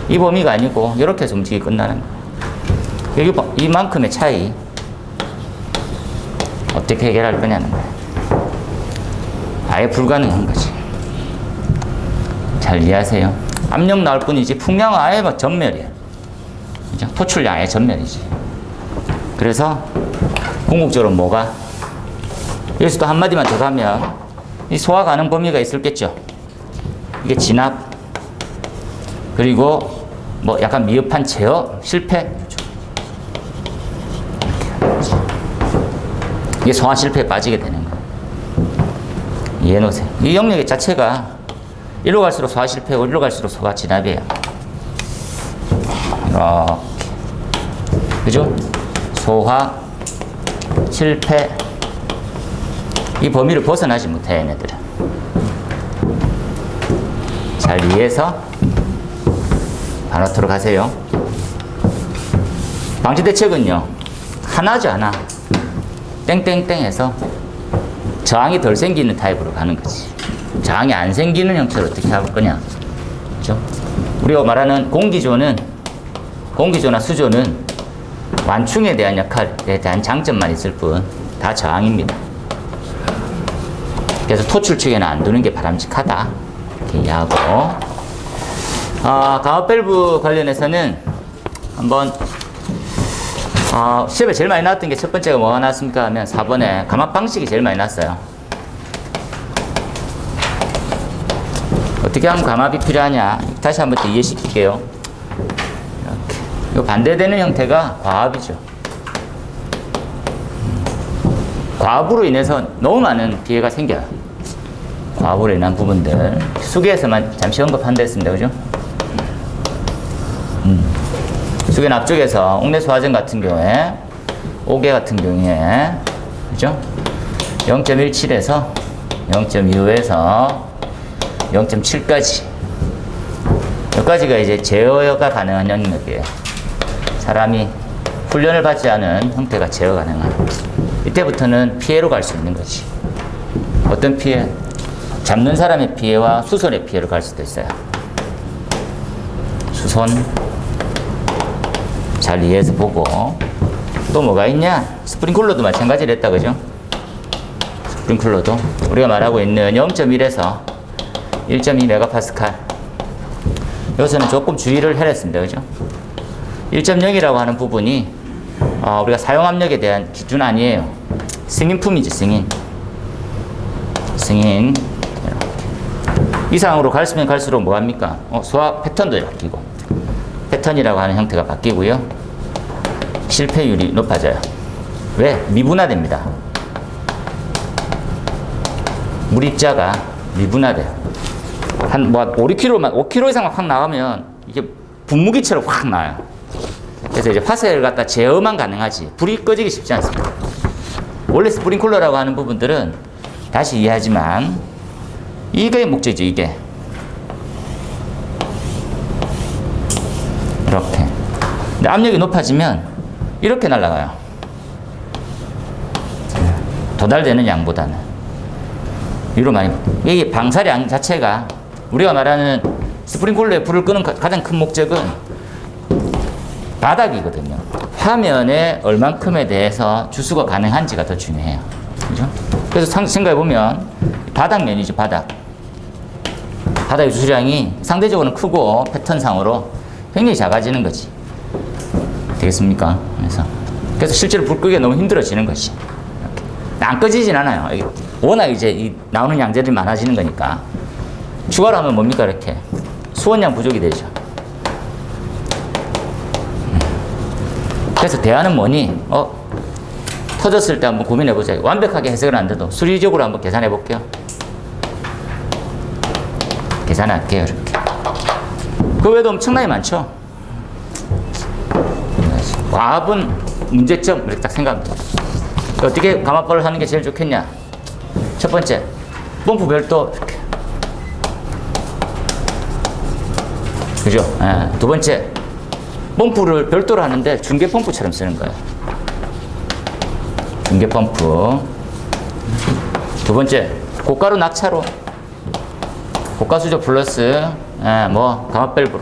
이 범위가 아니고 이렇게 해서 움직이 끝나는 거예요. 여기 이만큼의 차이 어떻게 해결할 거냐는 거예요. 아예 불가능한 거지. 잘 이해하세요. 압력 나올 뿐이지 풍량은 아예 뭐 전멸이에요. 그죠? 토출량 아예 전멸이지. 그래서 궁극적으로 뭐가 여기서 또 한마디만 더 가면 이 소화 가능 범위가 있었겠죠. 이게 진압 그리고 뭐 약간 미흡한 제어 실패 이게 소화 실패에 빠지게 되는 거예요. 이해해 놓으세요. 이 영역의 자체가 일로 갈수록 소화 실패고 일로 갈수록 소화 진압이에요. 이렇게 그죠? 소화 실패 이 범위를 벗어나지 못해 얘네들은. 잘 이해해서 바로토록 하세요. 방지 대책은요 하나죠. 하나 땡땡땡 해서 저항이 덜 생기는 타입으로 가는 거지. 저항이 안 생기는 형태로 어떻게 할 거냐. 그죠? 우리가 말하는 공기조나 수조는 완충에 대한 역할에 대한 장점만 있을 뿐 다 저항입니다. 그래서 토출 측에는 안 두는 게 바람직하다. 이렇게 이해하고 강압 밸브 관련해서는 한번 시험에 제일 많이 나왔던 게 첫 번째가 뭐가 나왔습니까 하면 4번에 감압 방식이 제일 많이 나왔어요. 어떻게 하면 감압이 필요하냐 다시 한번 더 이해시킬게요. 이렇게 이 반대되는 형태가 과압이죠. 과압으로 인해서 너무 많은 피해가 생겨요. 과압으로 인한 부분들 수계에서만 잠시 언급한다 했습니다. 그죠? 수계 앞쪽에서 옥내 소화전 같은 경우에 옥외 같은 경우에 그죠? 0.17에서 0.25에서 0.7까지 여기까지가 이제 제어가 가능한 영역이에요. 사람이 훈련을 받지 않은 형태가 제어 가능한 이때부터는 피해로 갈 수 있는 거지. 어떤 피해? 잡는 사람의 피해와 수선의 피해로 갈 수도 있어요. 수선 잘 이해해서 보고 또 뭐가 있냐? 스프링클러도 마찬가지로 했다 그죠? 스프링클러도 우리가 말하고 있는 0.1에서 1.2메가파스칼 여기서는 조금 주의를 해냈습니다. 그죠? 1.0이라고 하는 부분이 우리가 사용 압력에 대한 기준 아니에요. 승인품이지, 승인. 이상으로 갈수면 갈수록 뭐합니까? 소화 패턴도 바뀌고, 패턴이라고 하는 형태가 바뀌고요. 실패율이 높아져요. 왜? 미분화됩니다. 물 입자가 미분화돼요. 한 5kg 이상 확 나가면 이게 분무기처럼 확 나요. 그래서 이제 화세를 갖다 제어만 가능하지 불이 꺼지기 쉽지 않습니다. 원래 스프링클러라고 하는 부분들은 다시 이해하지만 이게 목적이죠. 이게 이렇게. 근데 압력이 높아지면 이렇게 날아가요. 도달되는 양보다는 위로 많이. 이게 방사량 자체가 우리가 말하는 스프링클러에 불을 끄는 가장 큰 목적은 바닥이거든요. 화면에 얼만큼에 대해서 주수가 가능한지가 더 중요해요. 그죠? 그래서 생각해보면 바닥면이죠. 바닥의 주수량이 상대적으로는 크고 패턴상으로 굉장히 작아지는 거지. 되겠습니까? 그래서 실제로 불 끄기가 너무 힘들어지는 거지. 이렇게. 안 꺼지진 않아요. 워낙 이제 나오는 양들이 많아지는 거니까. 추가로 하면 뭡니까? 이렇게 수원량 부족이 되죠. 그래서 대안은 뭐니? 터졌을 때 한번 고민해보자. 완벽하게 해석은 안 돼도 수리적으로 한번 계산해볼게요. 계산할게요. 이렇게. 그 외에도 엄청나게 많죠. 과압은 문제점 이렇게 딱 생각합니다. 어떻게 감압벌을 하는 게 제일 좋겠냐? 첫 번째, 펌프 별도 이렇게. 그죠? 예. 두 번째, 펌프를 별도로 하는데 중계 펌프처럼 쓰는 거예요. 중계 펌프. 두 번째, 고가로 낙차로. 고가 수조 플러스, 뭐, 감압 밸브로.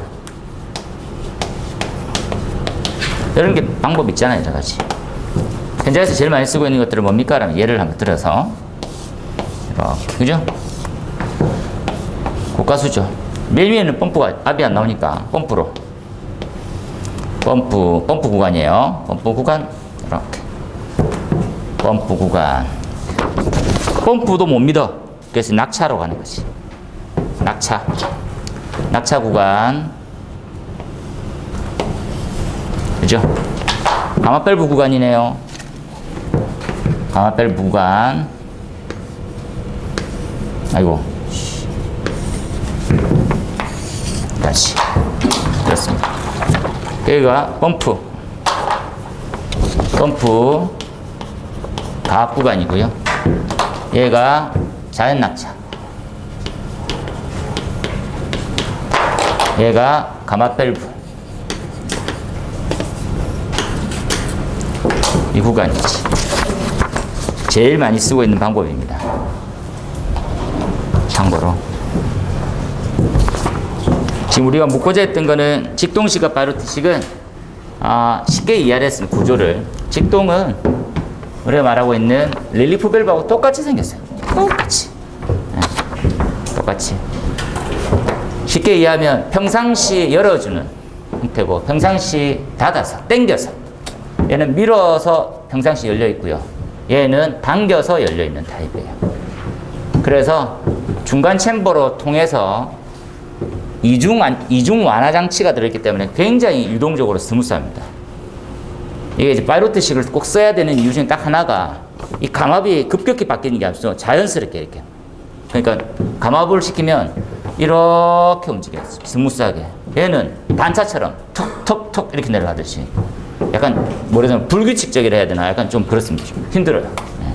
이런 게 방법 있잖아요, 여러 가지. 현장에서 제일 많이 쓰고 있는 것들은 뭡니까? 라면 예를 한번 들어서. 이렇게, 그죠? 고가 수조. 맨 위에는 펌프가 압이 안 나오니까 펌프로. 펌프 구간이에요. 펌프 구간. 이렇게. 펌프 구간. 펌프도 못 믿어. 그래서 낙차로 가는 거지. 낙차. 낙차 구간. 그죠? 감압 밸브 구간이네요. 감압 밸브 구간. 아이고. 다시. 그렇습니다. 여기가 펌프. 펌프. 가압 구간이고요. 얘가 자연 낙차. 얘가 감압 밸브. 이 구간이지. 제일 많이 쓰고 있는 방법입니다. 참고로. 지금 우리가 묶고자 했던 거는 직동식과 파이로트식은 쉽게 이해를 했습니다. 구조를. 직동은 우리가 말하고 있는 릴리프 밸브하고 똑같이 생겼어요. 똑같이. 네. 똑같이. 쉽게 이해하면 평상시 열어주는 형태고 평상시 닫아서 당겨서 얘는 밀어서 평상시 열려 있고요. 얘는 당겨서 열려 있는 타입이에요. 그래서 중간 챔버로 통해서 이중 완화 장치가 들어있기 때문에 굉장히 유동적으로 스무스합니다. 이게 이제 파이로트식을 꼭 써야 되는 이유 중에 딱 하나가 이 감압이 급격히 바뀌는 게 아니고 자연스럽게 이렇게. 그러니까 감압을 시키면 이렇게 움직여요. 스무스하게. 얘는 단차처럼 톡톡톡 이렇게 내려가듯이. 약간 뭐라든 불규칙적이라 해야 되나? 약간 좀 그렇습니다. 좀 힘들어요. 네.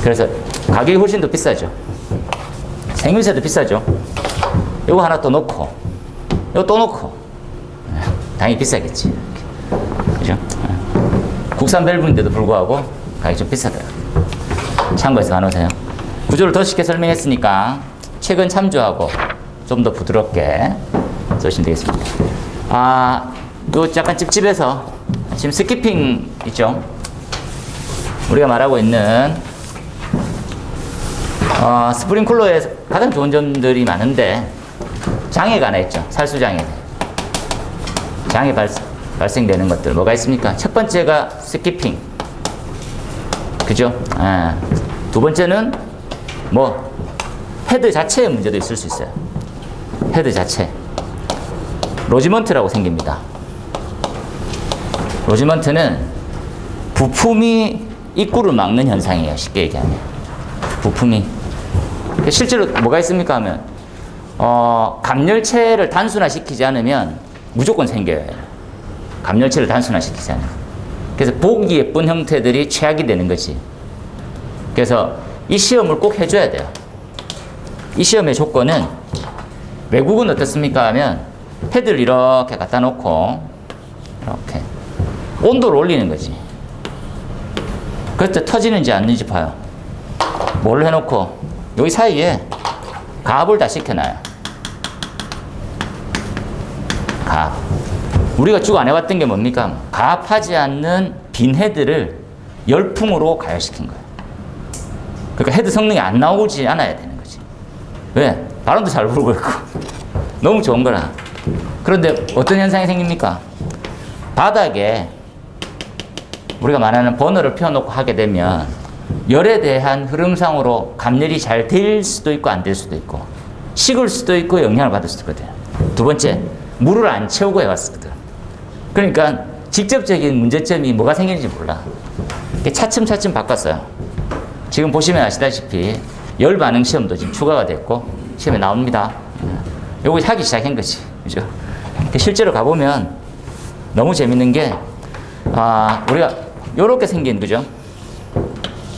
그래서 가격이 훨씬 더 비싸죠. 생유세도 비싸죠. 요거 하나 또 넣고 요거 또 넣고 당연히 비싸겠지. 그죠? 국산 밸브인데도 불구하고 가격이 좀 비싸더라고요. 참고해서 가놓으세요. 구조를 더 쉽게 설명했으니까 최근 참조하고 좀 더 부드럽게 쓰시면 되겠습니다. 요 약간 찝찝해서 지금 스키핑 있죠? 우리가 말하고 있는 스프링 쿨러에 가장 좋은 점들이 많은데 장애가 하나 있죠. 살수장애. 장애 발생되는 것들 뭐가 있습니까? 첫 번째가 스키핑. 그죠? 두 번째는 뭐 헤드 자체의 문제도 있을 수 있어요. 헤드 자체. 로지먼트라고 생깁니다. 로지먼트는 부품이 입구를 막는 현상이에요. 쉽게 얘기하면. 부품이. 실제로 뭐가 있습니까 하면 감열체를 단순화시키지 않으면 무조건 생겨요. 감열체를 단순화시키지 않으면. 그래서 보기 예쁜 형태들이 최악이 되는 거지. 그래서 이 시험을 꼭 해줘야 돼요. 이 시험의 조건은 외국은 어떻습니까 하면 헤드를 이렇게 갖다 놓고 이렇게 온도를 올리는 거지. 그럴 때 터지는지 안 터지는지 봐요. 뭘 해놓고 여기 사이에 가압을 다 시켜놔요. 가압. 우리가 쭉 안 해봤던 게 뭡니까? 가압하지 않는 빈 헤드를 열풍으로 가열시킨 거예요. 그러니까 헤드 성능이 안 나오지 않아야 되는 거지. 왜? 바람도 잘 불고 있고 너무 좋은 거라. 그런데 어떤 현상이 생깁니까? 바닥에 우리가 말하는 버너를 펴놓고 하게 되면 열에 대한 흐름상으로 감열이 잘 될 수도 있고 안 될 수도 있고 식을 수도 있고 영향을 받을 수도 있거든요. 두 번째, 물을 안 채우고 해왔거든. 그러니까 직접적인 문제점이 뭐가 생기는지 몰라. 차츰차츰 바꿨어요. 지금 보시면 아시다시피 열 반응 시험도 지금 추가가 됐고 시험에 나옵니다. 요거 하기 시작한 거지. 그죠? 실제로 가보면 너무 재밌는 게, 우리가 요렇게 생긴, 그죠?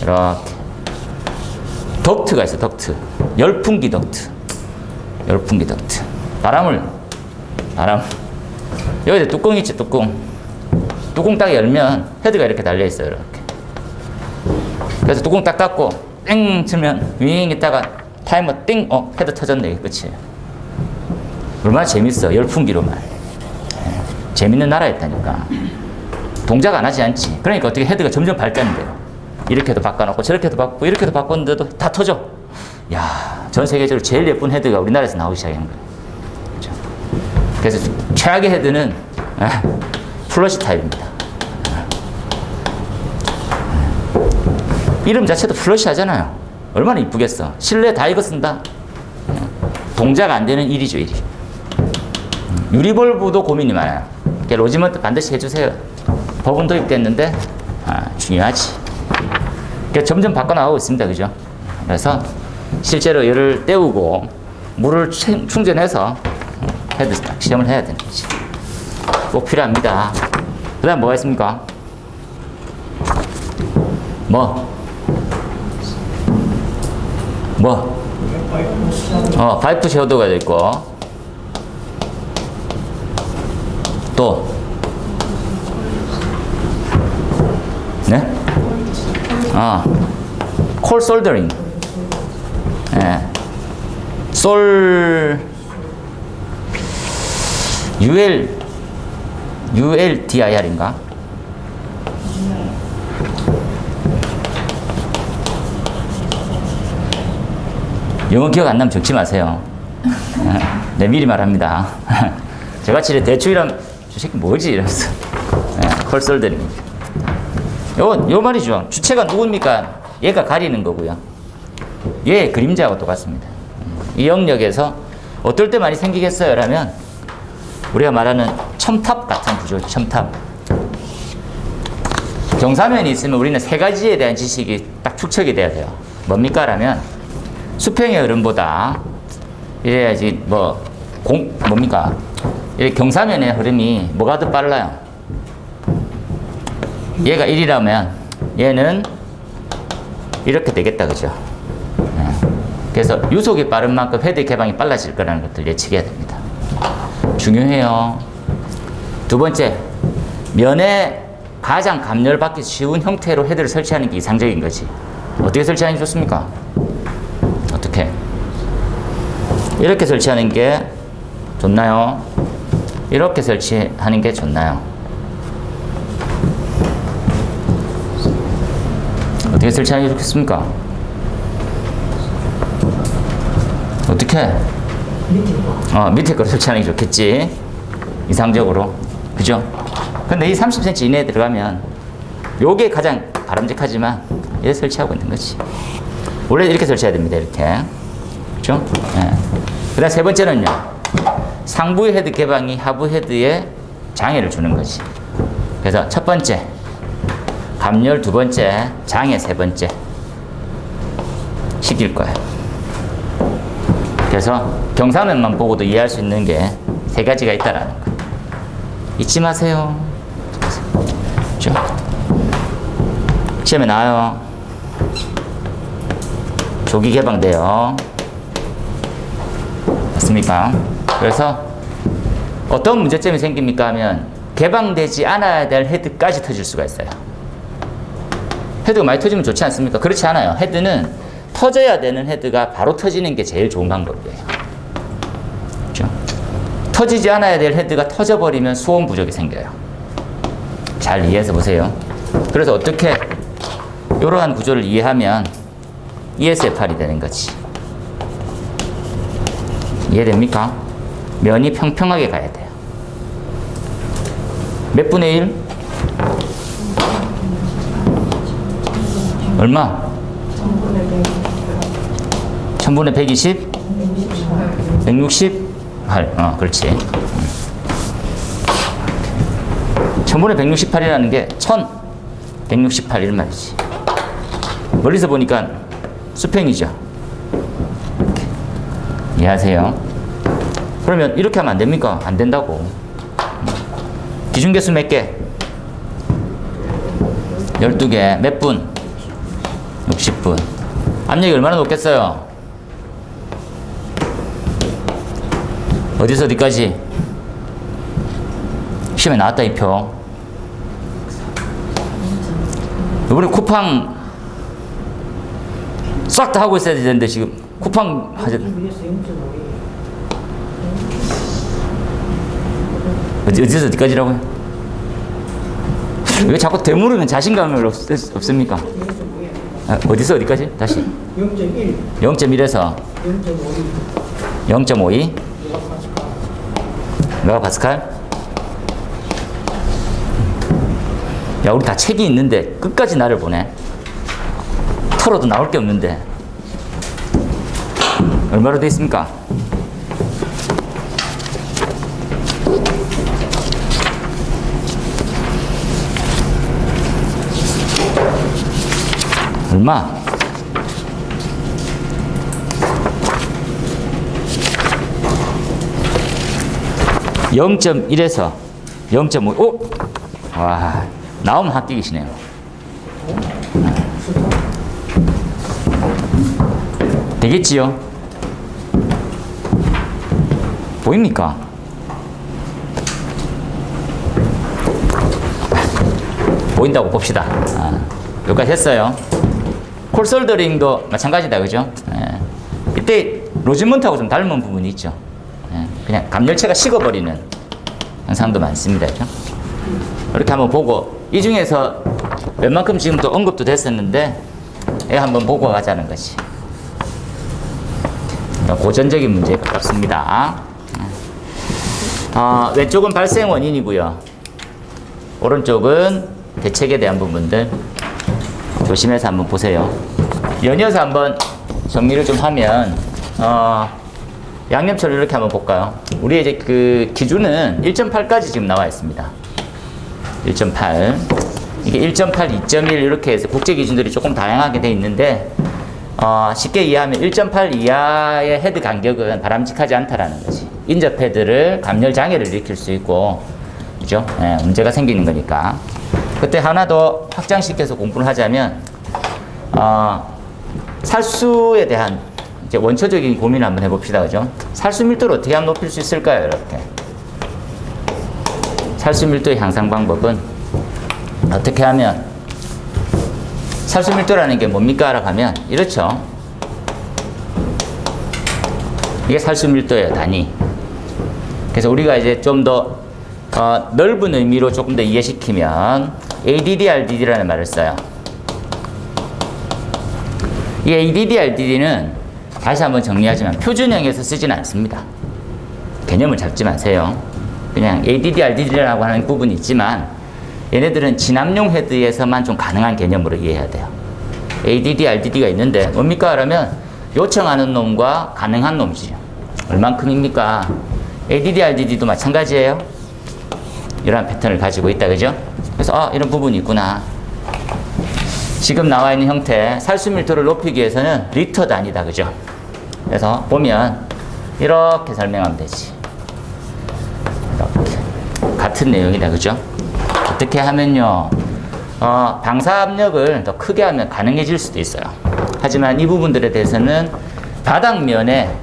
이렇게. 덕트가 있어, 덕트. 열풍기 덕트. 열풍기 덕트. 바람. 여기다 뚜껑 있지, 뚜껑. 뚜껑 딱 열면 헤드가 이렇게 달려있어요, 이렇게. 그래서 뚜껑 딱 닫고, 땡! 치면, 윙! 있다가 타이머 띵! 헤드 터졌네, 끝이에요. 얼마나 재밌어, 열풍기로만. 재밌는 나라였다니까. 동작 안 하지 않지. 그러니까 어떻게 헤드가 점점 발전돼요. 이렇게도 바꿔놓고 저렇게도 바꾸고 이렇게도 바꿨는데도 다 터져. 야, 전 세계적으로 제일 예쁜 헤드가 우리나라에서 나오기 시작한 거예요. 그렇죠? 그래서 최악의 헤드는 플러시 타입입니다. 이름 자체도 플러시 하잖아요. 얼마나 이쁘겠어. 실내 다 이거 쓴다. 동작 안 되는 일이죠, 일이. 유리볼브도 고민이 많아요. 로지먼트 반드시 해주세요. 법은 도입됐는데 중요하지. 그러니까 점점 바꿔나가고 있습니다. 그죠? 그래서 실제로 열을 때우고 물을 충전해서 헤드 시험을 해야 되는 거지. 꼭 필요합니다. 그 다음 뭐가 있습니까? 파이프 셔도가 있고, 또, 네? 콜 솔더링. 예. ULDIR인가? 영어 기억 안 나면 적지 마세요. 네, 미리 말합니다. 저같이 대충 이러면, 저 새끼 뭐지? 이러면서. 콜 솔더링. 요 말이죠. 주체가 누굽니까? 얘가 가리는 거고요. 얘의 그림자하고 똑같습니다. 이 영역에서 어떨 때 많이 생기겠어요? 라면 우리가 말하는 첨탑 같은 구조죠. 첨탑. 경사면이 있으면 우리는 세 가지에 대한 지식이 딱 축적이 돼야 돼요. 뭡니까? 라면 수평의 흐름보다 이래야지 뭡니까? 이 경사면의 흐름이 뭐가 더 빨라요? 얘가 1이라면 얘는 이렇게 되겠다, 그죠? 그래서 유속이 빠른 만큼 헤드 개방이 빨라질 거라는 것들 예측해야 됩니다. 중요해요. 두 번째, 면에 가장 감열받기 쉬운 형태로 헤드를 설치하는 게 이상적인 거지. 어떻게 설치하는 게 좋습니까? 어떻게? 이렇게 설치하는 게 좋나요? 이렇게 설치하는 게 좋나요? 어떻게 설치하는 게 좋겠습니까? 어떻게? 밑에 거 설치하는 게 좋겠지. 이상적으로. 그죠? 근데 이 30cm 이내에 들어가면 요게 가장 바람직하지만 이렇게 설치하고 있는 거지. 원래 이렇게 설치해야 됩니다. 이렇게. 그죠? 예. 그 다음 세 번째는요. 상부 헤드 개방이 하부 헤드에 장애를 주는 거지. 그래서 첫 번째, 감열 두 번째, 장애 세 번째 시킬 거예요. 그래서 경사면만 보고도 이해할 수 있는 게 세 가지가 있다라는 거. 잊지 마세요. 그렇죠? 시험에 나와요. 조기 개방돼요. 맞습니까? 그래서 어떤 문제점이 생깁니까 하면 개방되지 않아야 될 헤드까지 터질 수가 있어요. 헤드가 많이 터지면 좋지 않습니까? 그렇지 않아요. 헤드는 터져야 되는 헤드가 바로 터지는 게 제일 좋은 방법이에요. 그렇죠? 터지지 않아야 될 헤드가 터져버리면 수온 부족이 생겨요. 잘 이해해서 보세요. 그래서 어떻게 이러한 구조를 이해하면 ESFR이 되는 거지. 이해됩니까? 면이 평평하게 가야 돼요. 몇 분의 1? 얼마? 1000분의 120? 168. 그렇지. 1000분의 168이라는 게 1000 168 이런 말이지. 멀리서 보니까 수평이죠. 이렇게. 이해하세요? 그러면 이렇게 하면 안 됩니까? 안 된다고. 기준 개수 몇 개? 12개. 몇 분? 60분. 압력이 얼마나 높겠어요? 어디서 어디까지? 시험에 나왔다 이 표. 이번에 쿠팡 싹 다 하고 있어야 되는데 지금 쿠팡 하자. 어디서 어디까지라고요? 왜 자꾸 되물으면 자신감이 없습니까? 아, 어디서 어디까지? 다시 0.1 0.1에서 0.52 0.52 메가파스칼. 야, 우리 다 책이 있는데 끝까지 나를 보내. 털어도 나올 게 없는데 얼마로 돼 있습니까? 얼마? (0.1에서) 0.5. 오! 와, 나오면 합격이시네요. 되겠지요? 보입니까? 보인다고 봅시다. 아, 여기까지 했어요. 콜솔더링도 마찬가지다, 그죠? 예. 이때 로즈먼트하고 좀 닮은 부분이 있죠. 예. 그냥 감열체가 식어버리는 현상도 많습니다, 그죠? 이렇게 한번 보고, 이 중에서 웬만큼 지금 또 언급도 됐었는데, 예, 한번 보고 가자는 것이. 고전적인 문제에 가깝습니다. 왼쪽은 발생 원인이고요. 오른쪽은 대책에 대한 부분들 조심해서 한번 보세요. 연이어서 한번 정리를 좀 하면 양념처를 이렇게 한번 볼까요? 우리 이제 그 기준은 1.8까지 지금 나와 있습니다. 1.8 이게 1.8, 2.1 이렇게 해서 국제 기준들이 조금 다양하게 돼 있는데 쉽게 이해하면 1.8 이하의 헤드 간격은 바람직하지 않다라는 거지. 인접 헤드를 감열 장애를 일으킬 수 있고, 그죠? 예, 문제가 생기는 거니까. 그때 하나 더 확장시켜서 공부를 하자면 살수에 대한 이제 원초적인 고민을 한번 해봅시다, 그죠? 살수 밀도를 어떻게 하면 높일 수 있을까요, 이렇게? 살수 밀도의 향상 방법은 어떻게 하면 살수 밀도라는 게 뭡니까? 라고 하면 이렇죠. 이게 살수 밀도예요, 단위. 그래서 우리가 이제 좀 더 넓은 의미로 조금 더 이해시키면 ADD, RDD라는 말을 써요. 이 ADD, RDD는 다시 한번 정리하지만 표준형에서 쓰지는 않습니다. 개념을 잡지 마세요. 그냥 ADD, RDD라고 하는 부분이 있지만 얘네들은 진압용 헤드에서만 좀 가능한 개념으로 이해해야 돼요. ADD, RDD가 있는데 뭡니까? 그러면 요청하는 놈과 가능한 놈이죠. 얼만큼입니까? ADD, RDD도 마찬가지예요. 이러한 패턴을 가지고 있다, 그죠? 그래서 이런 부분이 있구나. 지금 나와 있는 형태 살수 밀도를 높이기 위해서는 리터 단위다, 그죠? 그래서 보면 이렇게 설명하면 되지. 이렇게 같은 내용이다, 그죠? 어떻게 하면요, 방사 압력을 더 크게 하면 가능해질 수도 있어요. 하지만 이 부분들에 대해서는 바닥면에,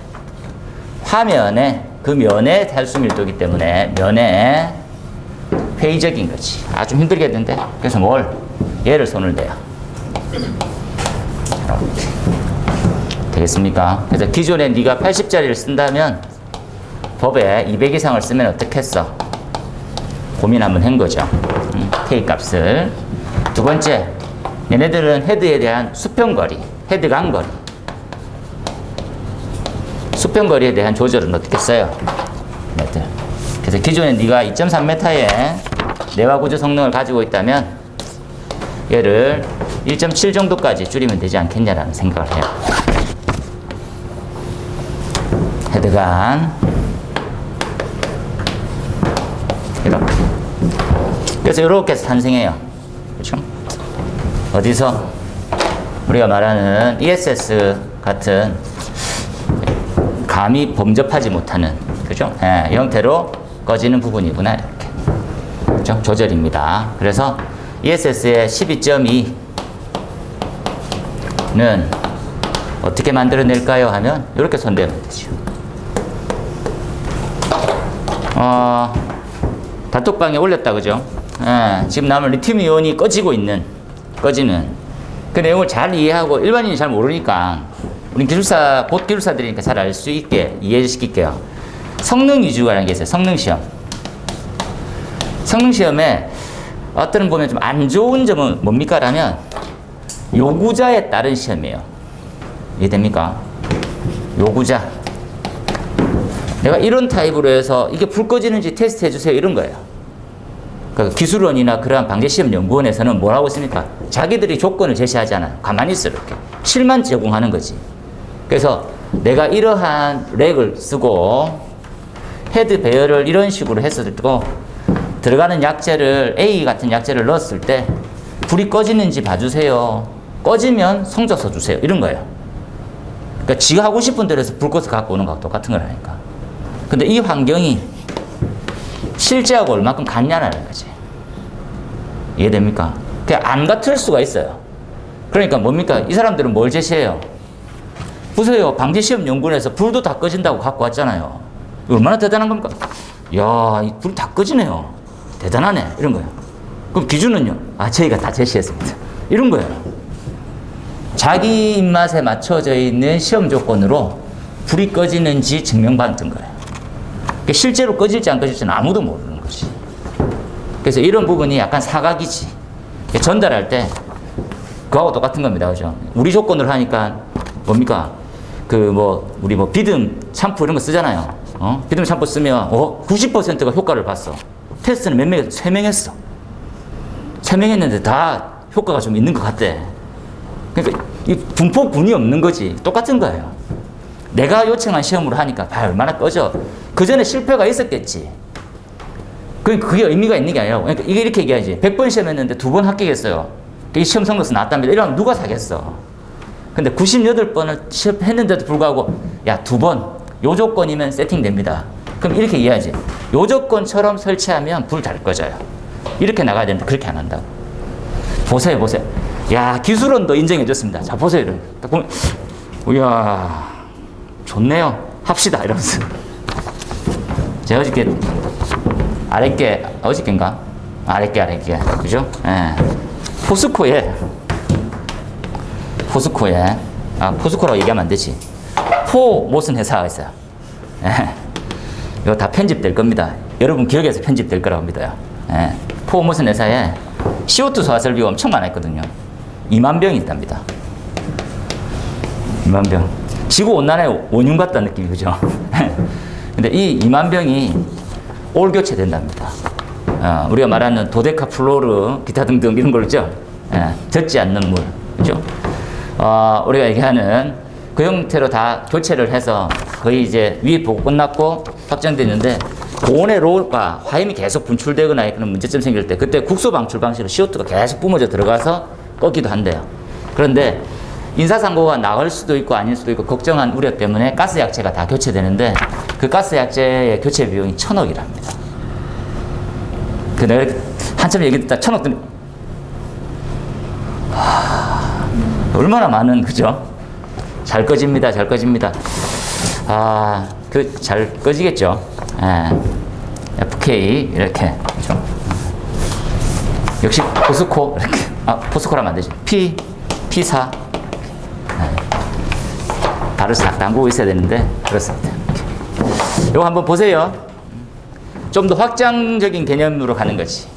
화면에, 그 면에 살수 밀도이기 때문에 면에 회의적인 거지. 좀 힘들겠는데? 그래서 얘를 손을 대요. 이렇게. 되겠습니까? 그래서 기존에 네가 80짜리를 쓴다면 법에 200 이상을 쓰면 어떻겠어? 고민 한번 한 거죠. K 값을. 두 번째, 얘네들은 헤드에 대한 수평거리, 헤드 간거리. 수평거리에 대한 조절은 어떻게 써요? 얘네들. 그래서 기존에 네가 2.3m의 내화 구조 성능을 가지고 있다면 얘를 1.7 정도까지 줄이면 되지 않겠냐라는 생각을 해요. 헤드간 이렇게. 그래서 이렇게 해서 탄생해요. 그렇죠? 어디서? 우리가 말하는 ESS 같은 감이 범접하지 못하는, 그죠? 예, 이 형태로 꺼지는 부분이구나, 이렇게. 그죠? 조절입니다. 그래서 ESS의 12.2는 어떻게 만들어낼까요? 하면 이렇게 손대면 되죠. 단톡방에 올렸다, 그죠? 예, 지금 남은 리튬 이온이 꺼지는 그 내용을 잘 이해하고 일반인이 잘 모르니까 우리 기술사, 곧 기술사들이니까 잘 알 수 있게 이해시킬게요. 성능 위주라는 게 있어요. 성능 시험. 성능 시험에 어떤 보면 좀 안 좋은 점은 뭡니까? 라면 요구자에 따른 시험이에요. 이해됩니까? 요구자. 내가 이런 타입으로 해서 이게 불 꺼지는지 테스트 해주세요. 이런 거예요. 그러니까 기술원이나 그러한 방재시험연구원에서는 뭘 하고 있습니까? 자기들이 조건을 제시하잖아요. 가만히 있어, 이렇게. 실만 제공하는 거지. 그래서 내가 이러한 렉을 쓰고 헤드 배열을 이런 식으로 했을 때고 들어가는 약재를 A 같은 약재를 넣었을 때 불이 꺼지는지 봐주세요. 꺼지면 성적 써주세요. 이런 거예요. 그러니까 지가 하고 싶은 대로 해서 불 꺼서 갖고 오는 거하고 똑같은 거라니까. 근데 이 환경이 실제하고 얼마큼 같냐라는 거지. 이해됩니까? 그냥 안 같을 수가 있어요. 그러니까 뭡니까? 이 사람들은 뭘 제시해요? 보세요. 방재시험연구원에서 불도 다 꺼진다고 갖고 왔잖아요. 얼마나 대단한 겁니까? 야, 이 불 다 꺼지네요. 대단하네. 이런 거예요. 그럼 기준은요? 저희가 다 제시했습니다. 이런 거예요. 자기 입맛에 맞춰져 있는 시험 조건으로 불이 꺼지는지 증명받은 거예요. 그러니까 실제로 꺼질지 안 꺼질지는 아무도 모르는 거지. 그래서 이런 부분이 약간 사각이지. 전달할 때 그거하고 똑같은 겁니다. 그죠? 우리 조건으로 하니까 뭡니까? 우리 비듬 샴푸 이런 거 쓰잖아요. 비듬 샴푸 쓰면 90%가 효과를 봤어. 테스트는 몇 명, 3명 했어. 3명 했는데 다 효과가 좀 있는 것 같대. 그러니까 이 분포군이 없는 거지. 똑같은 거예요. 내가 요청한 시험으로 하니까 얼마나 꺼져. 그 전에 실패가 있었겠지. 그러니까 그게 의미가 있는 게 아니라, 그러니까 이게 이렇게 얘기하지. 100번 시험했는데 2번 합격했어요. 이 시험 성적서 나왔답니다. 이러면 누가 사겠어. 근데 98번을 시험했는데도 불구하고, 야, 2번, 요 조건이면 세팅됩니다. 그럼 이렇게 이해하지. 요 조건처럼 설치하면 불 잘 꺼져요. 이렇게 나가야 되는데 그렇게 안 한다고. 보세요. 야, 기술원도 인정해줬습니다. 자, 보세요. 이렇게. 딱 보면, 이야, 좋네요. 합시다. 이러면서. 제가 어저께인가? 아랫게. 그죠? 예. 포스코에, 포스코라고 얘기하면 안 되지. 무슨 회사가 있어요. 예. 이거 다 편집될 겁니다. 여러분 기억에서 편집될 거라고 믿어요. 예. 무슨 회사에 CO2 소화 설비가 엄청 많았거든요. 2만 병이 있답니다. 2만 병. 지구 온난화의 원흉 같다는 느낌이, 그죠? 근데 이 2만 병이 올 교체된답니다. 우리가 말하는 도데카플로르, 기타 등등 이런 걸 있죠? 젖지 않는 물, 그죠? 우리가 얘기하는 그 형태로 다 교체를 해서 거의 이제 위에 보고 끝났고 확정됐는데, 고온의 로가 화염이 계속 분출되거나 그런 문제점 생길 때 그때 국소 방출 방식으로 CO2가 계속 뿜어져 들어가서 꺾기도 한대요. 그런데 인사사고가 나을 수도 있고 아닐 수도 있고 걱정한 우려 때문에 가스 약체가 다 교체되는데 그 가스 약체의 교체 비용이 1,000억이랍니다. 내가 한참 얘기 듣다 1,000억 들 얼마나 많은, 그죠? 잘 꺼집니다. 잘 꺼지겠죠. FK 이렇게, 그죠? 역시 포스코 이렇게. 포스코라면 안 되지. P4 발을 싹 담그고 있어야 되는데 그렇습니다. 이거 한번 보세요. 좀 더 확장적인 개념으로 가는 거지.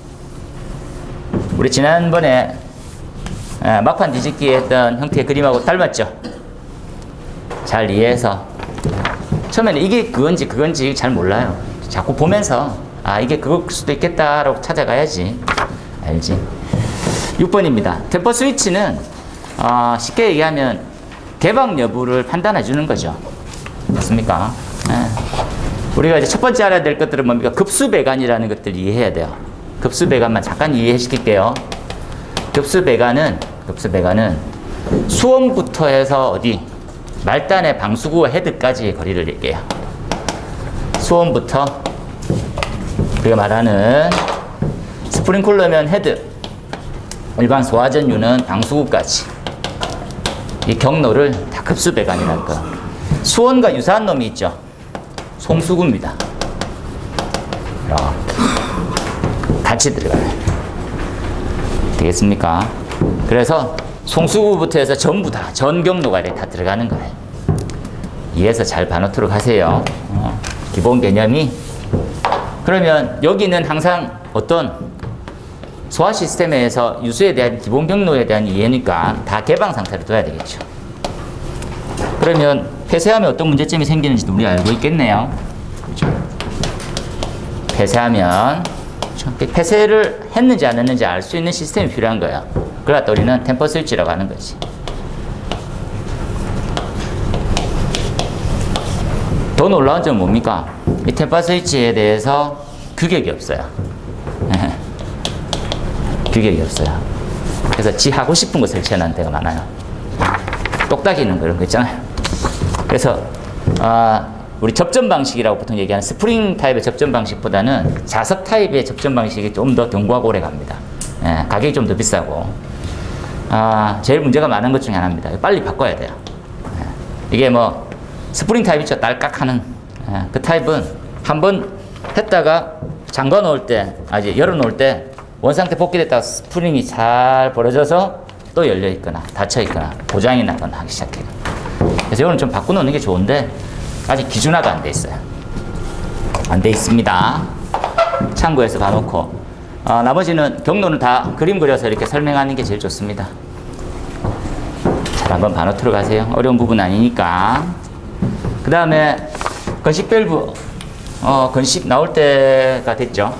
우리 지난번에 막판 뒤집기 했던 형태의 그림하고 닮았죠? 잘 이해해서 처음에는 이게 그건지 잘 몰라요. 자꾸 보면서 이게 그걸 수도 있겠다라고 찾아가야지. 알지? 6번입니다. 템퍼 스위치는 쉽게 얘기하면 개방 여부를 판단해 주는 거죠. 맞습니까? 우리가 이제 첫 번째 알아야 될 것들은 뭡니까? 급수 배관이라는 것들을 이해해야 돼요. 급수 배관만 잠깐 이해시킬게요. 급수 배관은 급수 배관은 수온부터 해서 어디 말단의 방수구와 헤드까지의 거리를 얘기해요. 수온부터 우리가 말하는 스프링쿨러면 헤드, 일반 소화전류는 방수구까지 이 경로를 다 급수 배관이랄 거. 수온과 유사한 놈이 있죠. 송수구입니다. 이렇게 같이 들어가요. 되겠습니까? 그래서 송수구부터 해서 전부 다 전 경로가 이렇게 다 들어가는 거예요. 이해해서 잘 봐놓도록 하세요. 기본 개념이. 그러면 여기는 항상 어떤 소화 시스템에서 유수에 대한 기본 경로에 대한 이해니까 다 개방 상태로 둬야 되겠죠. 그러면 폐쇄하면 어떤 문제점이 생기는지도 우리 알고 있겠네요. 그렇죠? 폐쇄하면 그렇죠? 폐쇄를 했는지 안 했는지 알 수 있는 시스템이 필요한 거예요. 그러다 우리는 템퍼 스위치라고 하는 거지. 더 놀라운 점은 뭡니까? 이 템퍼 스위치에 대해서 규격이 없어요. 규격이 없어요. 그래서 지 하고 싶은 거 설치해놓은 데가 많아요. 똑딱이는 그런 거 있잖아요. 그래서 우리 접점 방식이라고 보통 얘기하는 스프링 타입의 접점 방식보다는 자석 타입의 접점 방식이 좀 더 견고하고 오래 갑니다. 예, 가격이 좀 더 비싸고 제일 문제가 많은 것 중에 하나입니다. 빨리 바꿔야 돼요. 예, 이게 뭐 스프링 타입 있죠. 딸깍하는 그 타입은 한번 했다가 잠가 놓을 때 이제 열어 놓을 때 원상태 복귀됐다가 스프링이 잘 벌어져서 또 열려 있거나 닫혀 있거나 고장이 나거나 하기 시작해요. 그래서 이거는 좀 바꿔놓는 게 좋은데 아직 기준화가 안 돼 있어요. 안 돼 있습니다. 참고해서 봐놓고 나머지는 경로는 다 그림 그려서 이렇게 설명하는 게 제일 좋습니다. 잘 한번 봐놓도록 하세요. 어려운 부분 아니니까. 그 다음에 건식 밸브 건식 나올 때가 됐죠.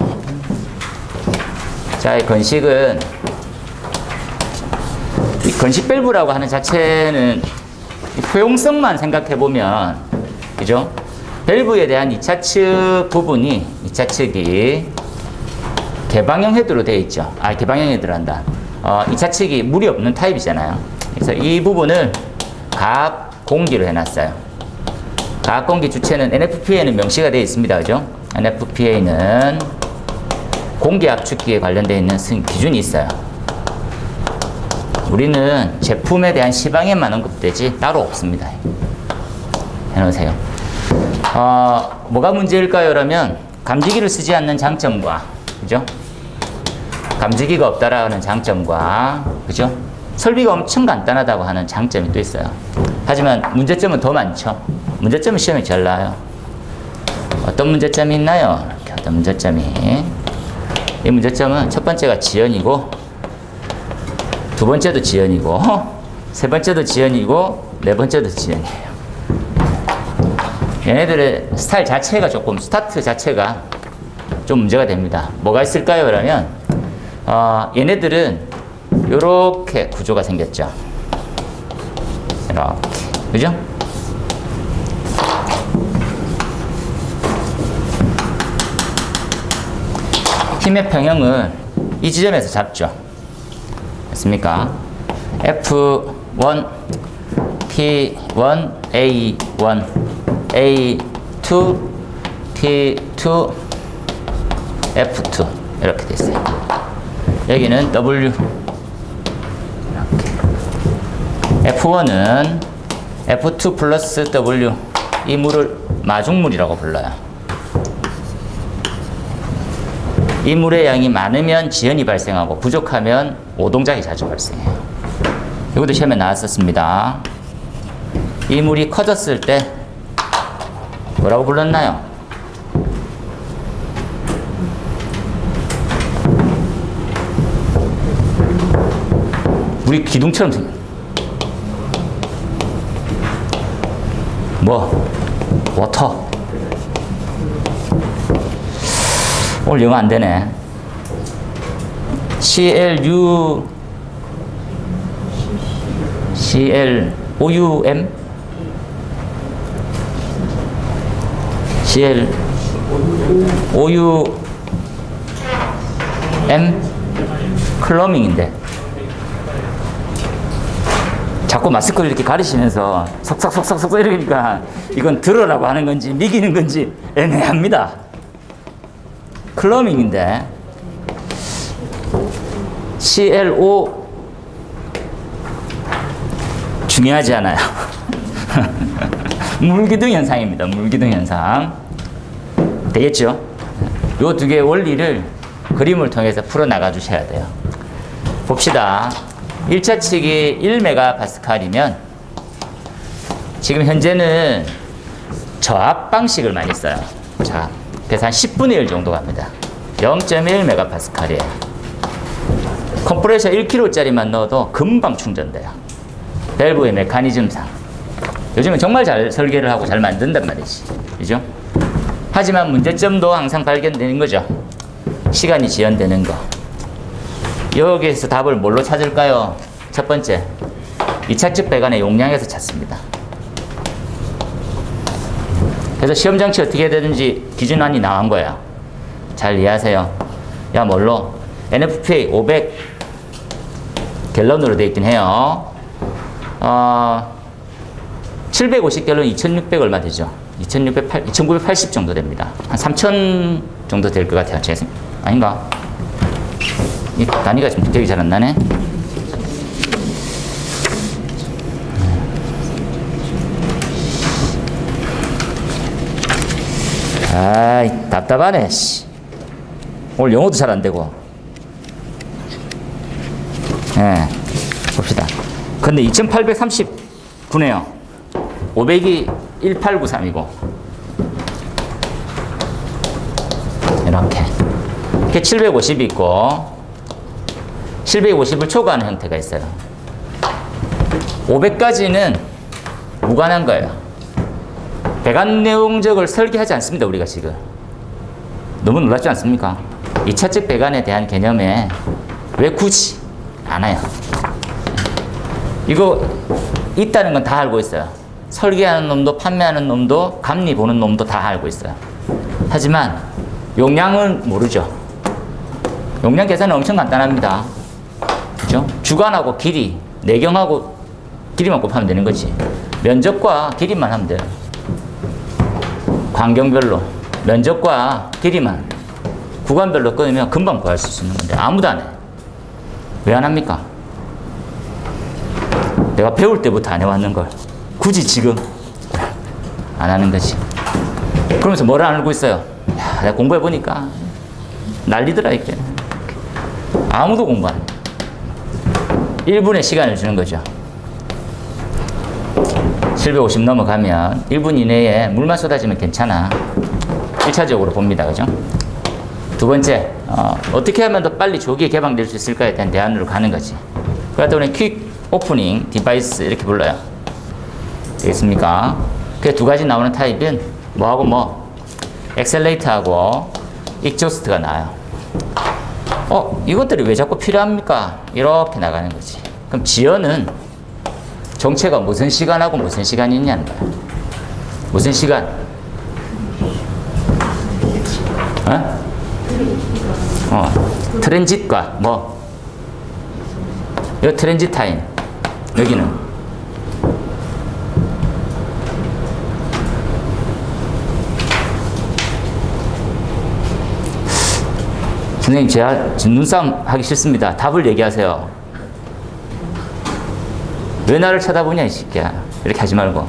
자, 이 건식은 이 건식 밸브라고 하는 자체는 포용성만 생각해 보면 그죠? 밸브에 대한 2차 측 부분이 2차 측이 개방형 헤드로 되어 있죠. 개방형 헤드란다. 2차 측이 물이 없는 타입이잖아요. 그래서 이 부분을 가압 공기로 해놨어요. 가압 공기 주체는 NFPA는 명시가 되어 있습니다. 그죠? NFPA는 공기 압축기에 관련되어 있는 기준이 있어요. 우리는 제품에 대한 시방에만 언급되지 따로 없습니다. 해놓으세요. 뭐가 문제일까요? 그러면 감지기를 쓰지 않는 장점과, 그죠? 감지기가 없다라는 장점과, 그죠? 설비가 엄청 간단하다고 하는 장점이 또 있어요. 하지만 문제점은 더 많죠. 문제점은 시험에 잘 나와요. 어떤 문제점이 있나요? 이렇게 어떤 문제점이. 이 문제점은 첫 번째가 지연이고, 두 번째도 지연이고, 세 번째도 지연이고, 네 번째도 지연이에요. 얘네들의 스타일 자체가 조금, 스타트 자체가 좀 문제가 됩니다. 뭐가 있을까요? 그러면, 얘네들은 요렇게 구조가 생겼죠. 이렇게. 그죠? 힘의 평형을 이 지점에서 잡죠. 됐습니까? F1, T1, A1, A2, T2, F2 이렇게 돼 있어요. 여기는 W 이렇게. F1은 F2 플러스 W 이 물을 마중물이라고 불러요. 이 물의 양이 많으면 지연이 발생하고 부족하면 오동작이 자주 발생해요. 이것도 시험에 나왔었습니다. 이 물이 커졌을 때 뭐라고 불렀나요? 물이 기둥처럼 생겨. 워터. 오늘 영어 안 되네. CLOUM? CLOUM? 클러밍인데. 자꾸 마스크를 이렇게 가리시면서 속삭속삭속삭 이러니까 이건 들으라고 하는 건지 미기는 건지 애매합니다. 클러밍인데 CLO 중요하지 않아요. 물기둥 현상입니다. 물기둥 현상. 되겠죠? 요 두 개의 원리를 그림을 통해서 풀어나가 주셔야 돼요. 봅시다. 1차 측이 1MPa이면 지금 현재는 저압 방식을 많이 써요. 자, 그래서 한 10분의 1 정도 갑니다. 0.1MPa이에요. 컴프레셔 1kg짜리만 넣어도 금방 충전돼요. 밸브의 메커니즘상. 요즘은 정말 잘 설계를 하고 잘 만든단 말이지. 그죠? 하지만 문제점도 항상 발견되는 거죠. 시간이 지연되는 거. 여기에서 답을 뭘로 찾을까요? 첫 번째, 2차측 배관의 용량에서 찾습니다. 그래서 시험 장치 어떻게 해야 되는지 기준안이 나온 거야. 잘 이해하세요. 야, 뭘로? NFPA 500 갤런으로 되어 있긴 해요. 750갤런 2600 얼마 되죠? 2980 정도 됩니다. 한 3000 정도 될 것 같아요. 제 생각. 아닌가? 이 단위가 좀 기억이 잘 안 나네. 아이, 답답하네, 씨. 오늘 영어도 잘 안 되고. 예, 봅시다. 근데 2839네요. 500이 1893이고. 이렇게. 이렇게 750이 있고, 750을 초과하는 형태가 있어요. 500까지는 무관한 거예요. 배관 내용적을 설계하지 않습니다, 우리가 지금. 너무 놀랍지 않습니까? 2차측 배관에 대한 개념에 왜 굳이 않아요? 이거 있다는 건 다 알고 있어요. 설계하는 놈도 판매하는 놈도 감리 보는 놈도 다 알고 있어요. 하지만 용량은 모르죠. 용량 계산은 엄청 간단합니다. 그죠? 주간하고 길이, 내경하고 길이만 곱하면 되는 거지. 면적과 길이만 하면 돼요. 광경별로 면적과 길이만 구간별로 끊으면 금방 구할 수 있는 건데 아무도 안 해. 왜 안 합니까? 내가 배울 때부터 안 해왔는 걸 굳이 지금 안 하는 거지. 그러면서 뭘 안 알고 있어요? 야, 내가 공부해보니까 난리더라 이게. 아무도 공부 안 해. 1분의 시간을 주는 거죠. 750 넘어가면 1분 이내에 물만 쏟아지면 괜찮아. 1차적으로 봅니다. 그죠? 두 번째, 어떻게 하면 더 빨리 조기에 개방될 수 있을까에 대한 대안으로 가는 거지. 그래서 우리는 퀵 오프닝 디바이스 이렇게 불러요. 되겠습니까? 그 두 가지 나오는 타입은 뭐하고 뭐, 엑셀레이터하고 익조스트가 나와요. 이것들이 왜 자꾸 필요합니까? 이렇게 나가는 거지. 그럼 지연은 정체가 무슨 시간하고 무슨 시간이 있냐는 거야. 무슨 시간? 트랜짓과 뭐? 이 트랜짓 타임. 여기는 선생님, 제가 눈싸움 하기 싫습니다. 답을 얘기하세요. 왜 나를 쳐다보냐, 이 새끼야. 이렇게 하지 말고.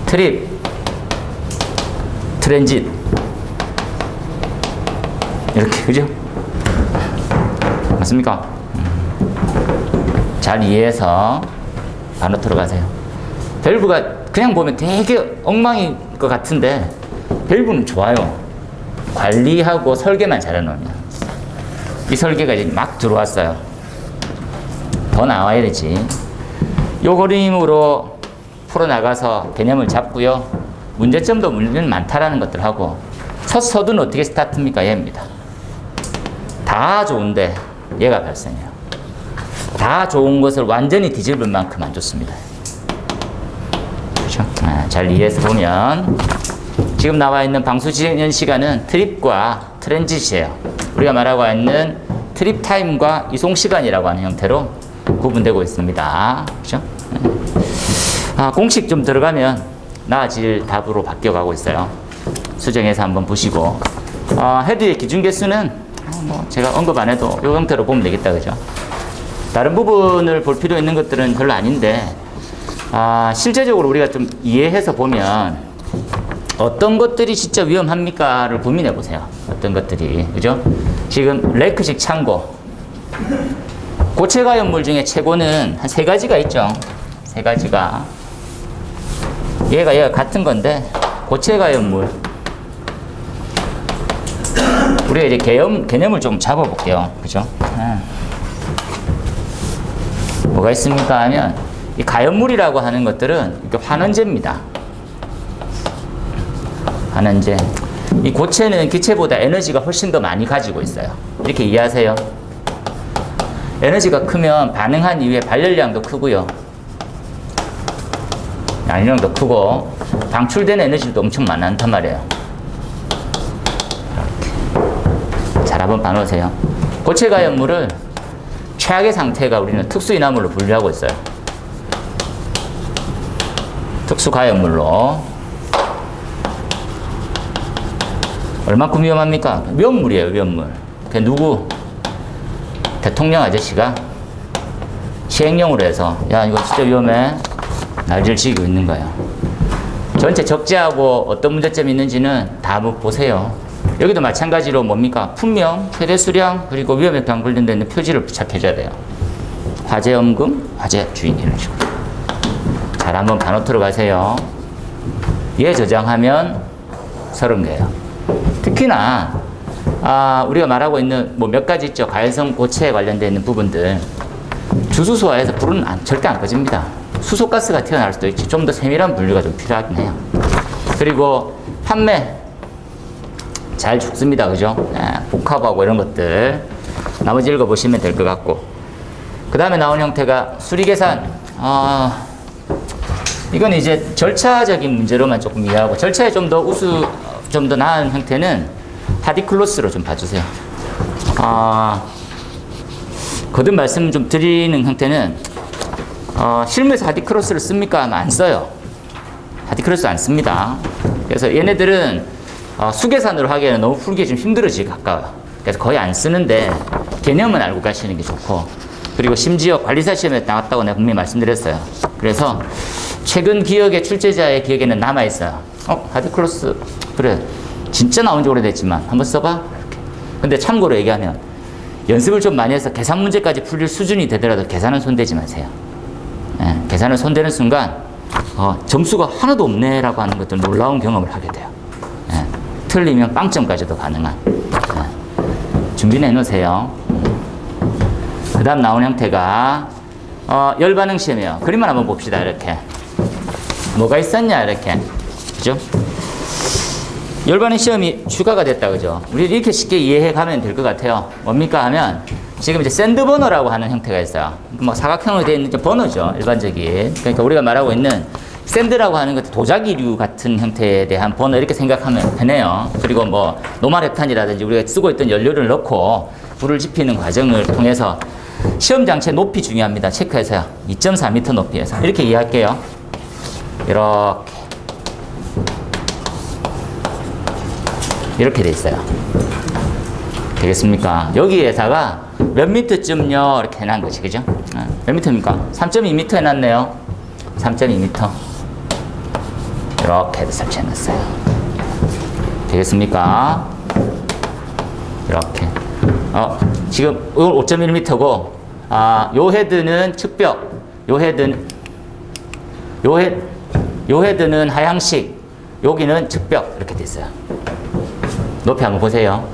트립, 트랜짓. 이렇게, 그죠? 맞습니까? 잘 이해해서 바로 들어가세요. 밸브가 그냥 보면 되게 엉망인 것 같은데, 밸브는 좋아요. 관리하고 설계만 잘해놓으면. 이 설계가 이제 막 들어왔어요. 더 나와야 되지. 요 그림으로 풀어나가서 개념을 잡고요. 문제점도 물론 많다라는 것들하고 서두는 어떻게 스타트입니까? 얘입니다. 다 좋은데 얘가 발생해요. 다 좋은 것을 완전히 뒤집을 만큼 안 좋습니다. 그렇죠? 잘 이해해서 보면 지금 나와 있는 방수지연 시간은 트립과 트랜짓이에요. 우리가 말하고 있는 트립 타임과 이송 시간이라고 하는 형태로 구분되고 있습니다. 그렇죠? 공식 좀 들어가면 나아질 답으로 바뀌어가고 있어요. 수정해서 한번 보시고. 헤드의 기준 개수는 뭐 제가 언급 안 해도 이 형태로 보면 되겠다, 그죠? 다른 부분을 볼 필요 있는 것들은 별로 아닌데, 실제적으로 우리가 좀 이해해서 보면 어떤 것들이 진짜 위험합니까를 고민해 보세요. 어떤 것들이, 그죠? 지금 레크식 창고, 고체 가연물 중에 최고는 한 3가지가 있죠. 3가지가. 얘가 같은 건데, 고체 가연물. 우리가 이제 개념을 좀 잡아볼게요. 그죠? 뭐가 있습니까 하면, 이 가연물이라고 하는 것들은 이게 환원제입니다. 환원제. 이 고체는 기체보다 에너지가 훨씬 더 많이 가지고 있어요. 이렇게 이해하세요. 에너지가 크면 반응한 이후에 발열량도 크고요. 양력도 크고 방출되는 에너지도 엄청 많단 말이에요. 이렇게. 잘 한번 봐놓으세요. 고체 가연물을 최악의 상태가 우리는 특수인화물로 분류하고 있어요. 특수가연물로. 얼마큼 위험합니까? 위험물이에요, 위험물. 누구? 대통령 아저씨가 시행령으로 해서, 야, 이거 진짜 위험해. 날개를 지고 있는 거예요. 전체 적재하고 어떤 문제점이 있는지는 다 한번 보세요. 여기도 마찬가지로 뭡니까? 품명, 최대 수량, 그리고 위험에 관련된 데는 표지를 부착해줘야 돼요. 화재 엄금, 화재 주인 이런 식으로. 잘 한번 반호트로 가세요. 얘 저장하면 30개예요. 특히나 우리가 말하고 있는 뭐 몇 가지 있죠. 가연성 고체에 관련되어 있는 부분들. 주수소화해서 불은 절대 안 꺼집니다. 수소가스가 튀어나올 수도 있지. 좀 더 세밀한 분류가 좀 필요하긴 해요. 그리고 판매 잘 죽습니다. 그죠? 복합하고 이런 것들. 나머지 읽어보시면 될 것 같고. 그 다음에 나온 형태가 수리계산. 이건 이제 절차적인 문제로만 조금 이해하고, 절차에 좀 더 나은 형태는 하디클로스로 좀 봐주세요. 거듭 말씀 좀 드리는 형태는, 실무에서 하디클로스를 씁니까? 하면 안 써요. 하디클로스 안 씁니다. 그래서 얘네들은 수계산으로 하기에는 너무 풀기 좀 힘들어지기 가까워요. 그래서 거의 안 쓰는데 개념은 알고 가시는 게 좋고, 그리고 심지어 관리사 시험에 나왔다고 내가 분명히 말씀드렸어요. 그래서 최근 기억의 출제자의 기억에는 남아있어요. 하디클로스 그래 진짜 나온 지 오래됐지만 한번 써봐. 이렇게. 근데 참고로 얘기하면 연습을 좀 많이 해서 계산 문제까지 풀릴 수준이 되더라도 계산은 손대지 마세요. 계산을 손대는 순간 점수가 하나도 없네라고 하는 것들 놀라운 경험을 하게 돼요. 틀리면 빵점까지도 가능한. 준비는 해놓으세요. 그 다음 나온 형태가 열반응 시험이에요. 그림을 한번 봅시다. 이렇게 뭐가 있었냐 이렇게, 그죠? 열반응 시험이 추가가 됐다, 그죠? 우리 이렇게 쉽게 이해해 가면 될 것 같아요. 뭡니까 하면 지금 이제 샌드 버너라고 하는 형태가 있어요. 뭐 사각형으로 되어 있는 버너죠, 일반적인. 그러니까 우리가 말하고 있는 샌드라고 하는 것도 도자기류 같은 형태에 대한 버너 이렇게 생각하면 되네요. 그리고 뭐 노말핵탄이라든지 우리가 쓰고 있던 연료를 넣고 불을 지피는 과정을 통해서 시험 장치의 높이 중요합니다. 체크해서요. 2.4m 높이에서 이렇게 이해할게요. 이렇게 돼 있어요. 되겠습니까? 여기에다가 몇 미터쯤요 이렇게 해놓은 거지, 그죠? 몇 미터입니까? 3.2m 해놨네요. 3.2m 이렇게 해서 설치해놨어요. 되겠습니까? 이렇게 지금 이건 5.1m고 요 헤드는 측벽, 요 헤드는 하향식, 여기는 측벽 이렇게 돼 있어요. 높이 한번 보세요.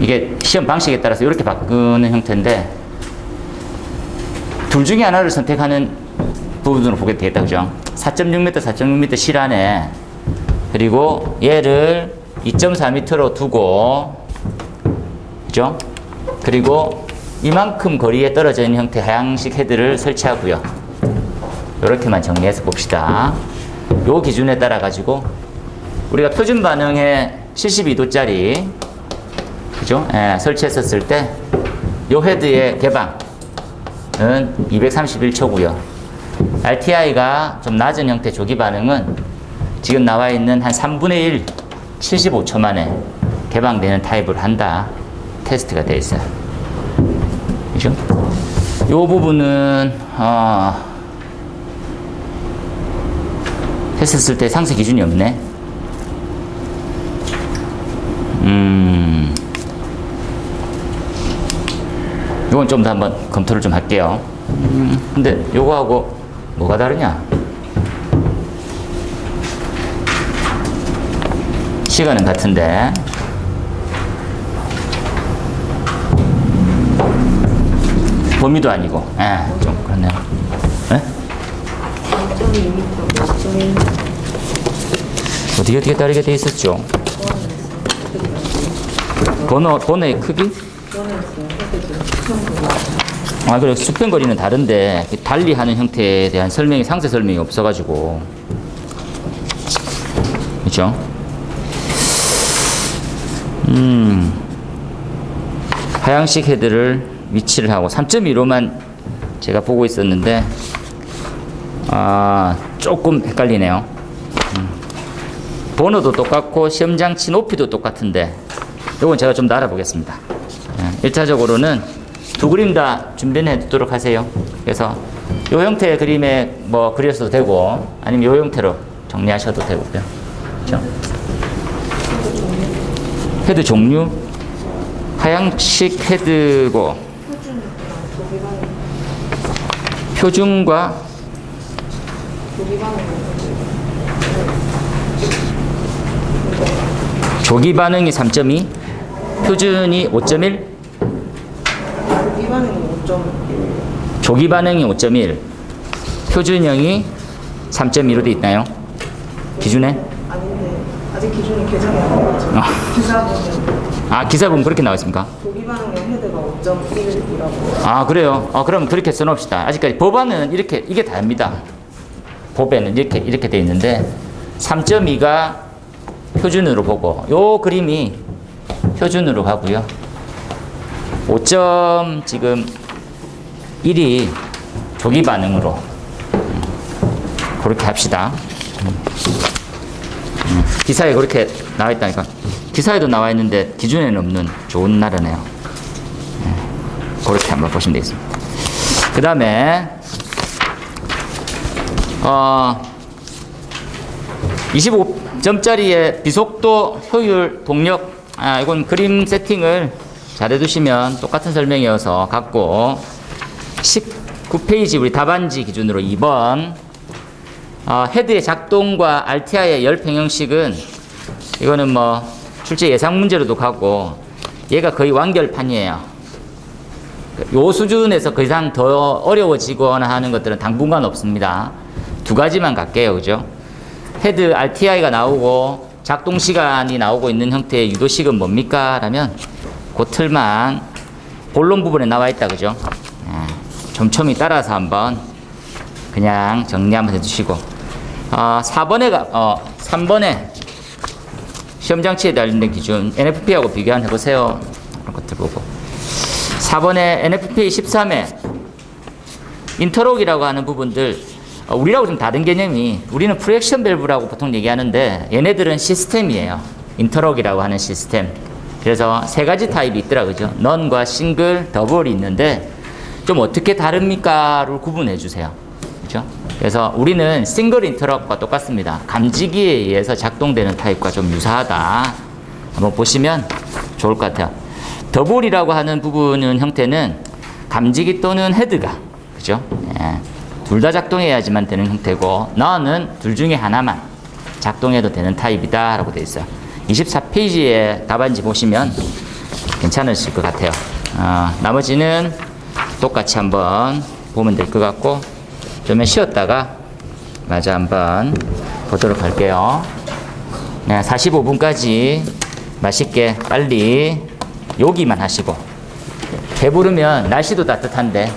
이게 시험 방식에 따라서 이렇게 바꾸는 형태인데 둘 중에 하나를 선택하는 부분으로 보게 되겠다, 그죠? 4.6m 실 안에, 그리고 얘를 2.4m로 두고, 그죠? 그리고 이만큼 거리에 떨어져 있는 형태의 하향식 헤드를 설치하고요. 이렇게만 정리해서 봅시다. 요 기준에 따라 가지고 우리가 표준 반응에 72도짜리 그죠? 예, 설치했었을 때 요 헤드의 개방은 231초고요. RTI가 좀 낮은 형태 조기 반응은 지금 나와 있는 한 3분의 1, 75초 만에 개방되는 타입을 한다. 테스트가 되어 있어요. 그죠? 요 부분은, 했었을 때 상세 기준이 없네. 요건 좀 더 한번 검토를 좀 할게요. 근데 요거하고 뭐가 다르냐? 시간은 같은데. 범위도 아니고, 좀 그렇네요. 예? 3.2m, 5.1m. 어떻게 다르게 돼 있었죠? 번호의 크기? 그래, 수평거리는 다른데, 달리 하는 형태에 대한 상세 설명이 없어가지고. 그죠? 하향식 헤드를 위치를 하고 3.15만 제가 보고 있었는데, 조금 헷갈리네요. 번호도 똑같고, 시험장치 높이도 똑같은데, 이건 제가 좀 더 알아보겠습니다. 1차적으로는 두 그림 다 준비는 해두도록 하세요. 그래서 이 형태의 그림에 뭐 그렸어도 되고 아니면 이 형태로 정리하셔도 되고요. 그렇죠? 헤드 종류 하향식 헤드고 표준과 조기 반응이 3.2, 표준이 5.1, 조기 반응이 5.1, 표준형이 3.2로 돼 있나요? 기준에? 아닌데 아직 기준이 개정이 안 되었죠. 기사보면 기사분 그렇게 나와 있습니까? 조기 반응형 헤드가 5.1이라고. 그래요. 그럼 그렇게 써놓읍시다. 아직까지 법안은 이게 다입니다. 법에는 이렇게 돼 있는데 3.2가 표준으로 보고 요 그림이 표준으로 가고요. 5점 지금 1이 조기 반응으로 그렇게 합시다. 기사에 그렇게 나와 있다니까. 기사에도 나와 있는데 기준에는 없는 좋은 나라네요. 그렇게 한번 보시면 되겠습니다. 그 다음에 25점짜리의 비속도, 효율, 동력. 이건 그림 세팅을 잘 해두시면 똑같은 설명이어서 같고 19페이지 우리 답안지 기준으로 2번 헤드의 작동과 RTI의 열 평형식은 이거는 뭐 출제 예상 문제로도 가고 얘가 거의 완결판이에요. 요 수준에서 그 이상 더 어려워지거나 하는 것들은 당분간 없습니다. 두 가지만 갈게요. 그죠? 헤드 RTI가 나오고 작동 시간이 나오고 있는 형태의 유도식은 뭡니까? 라면 그 틀만 본론 부분에 나와 있다. 그죠? 촘촘히 따라서 한번 그냥 정리 한번 해주시고 3번에 시험장치에 달린 기준 NFP하고 비교 한번 해보세요. 그런 것들 보고 4번에 NFPA 13에 인터록이라고 하는 부분들 우리라고 좀 다른 개념이 우리는 프랙션 밸브라고 보통 얘기하는데 얘네들은 시스템이에요. 인터록이라고 하는 시스템. 그래서 세 가지 타입이 있더라. 그죠? 넌과 싱글, 더블이 있는데 좀 어떻게 다릅니까를 구분해 주세요. 그죠? 그래서 우리는 싱글 인터럽과 똑같습니다. 감지기에 의해서 작동되는 타입과 좀 유사하다. 한번 보시면 좋을 것 같아요. 더블이라고 하는 부분은 형태는 감지기 또는 헤드가 그죠? 둘 다 작동해야지만 되는 형태고 너는 둘 중에 하나만 작동해도 되는 타입이다 라고 되어 있어요. 24페이지에 답안지 보시면 괜찮으실 것 같아요. 나머지는 똑같이 한번 보면 될 것 같고 좀 쉬었다가 마저 한번 보도록 할게요. 45분까지 맛있게 빨리 요기만 하시고 배부르면 날씨도 따뜻한데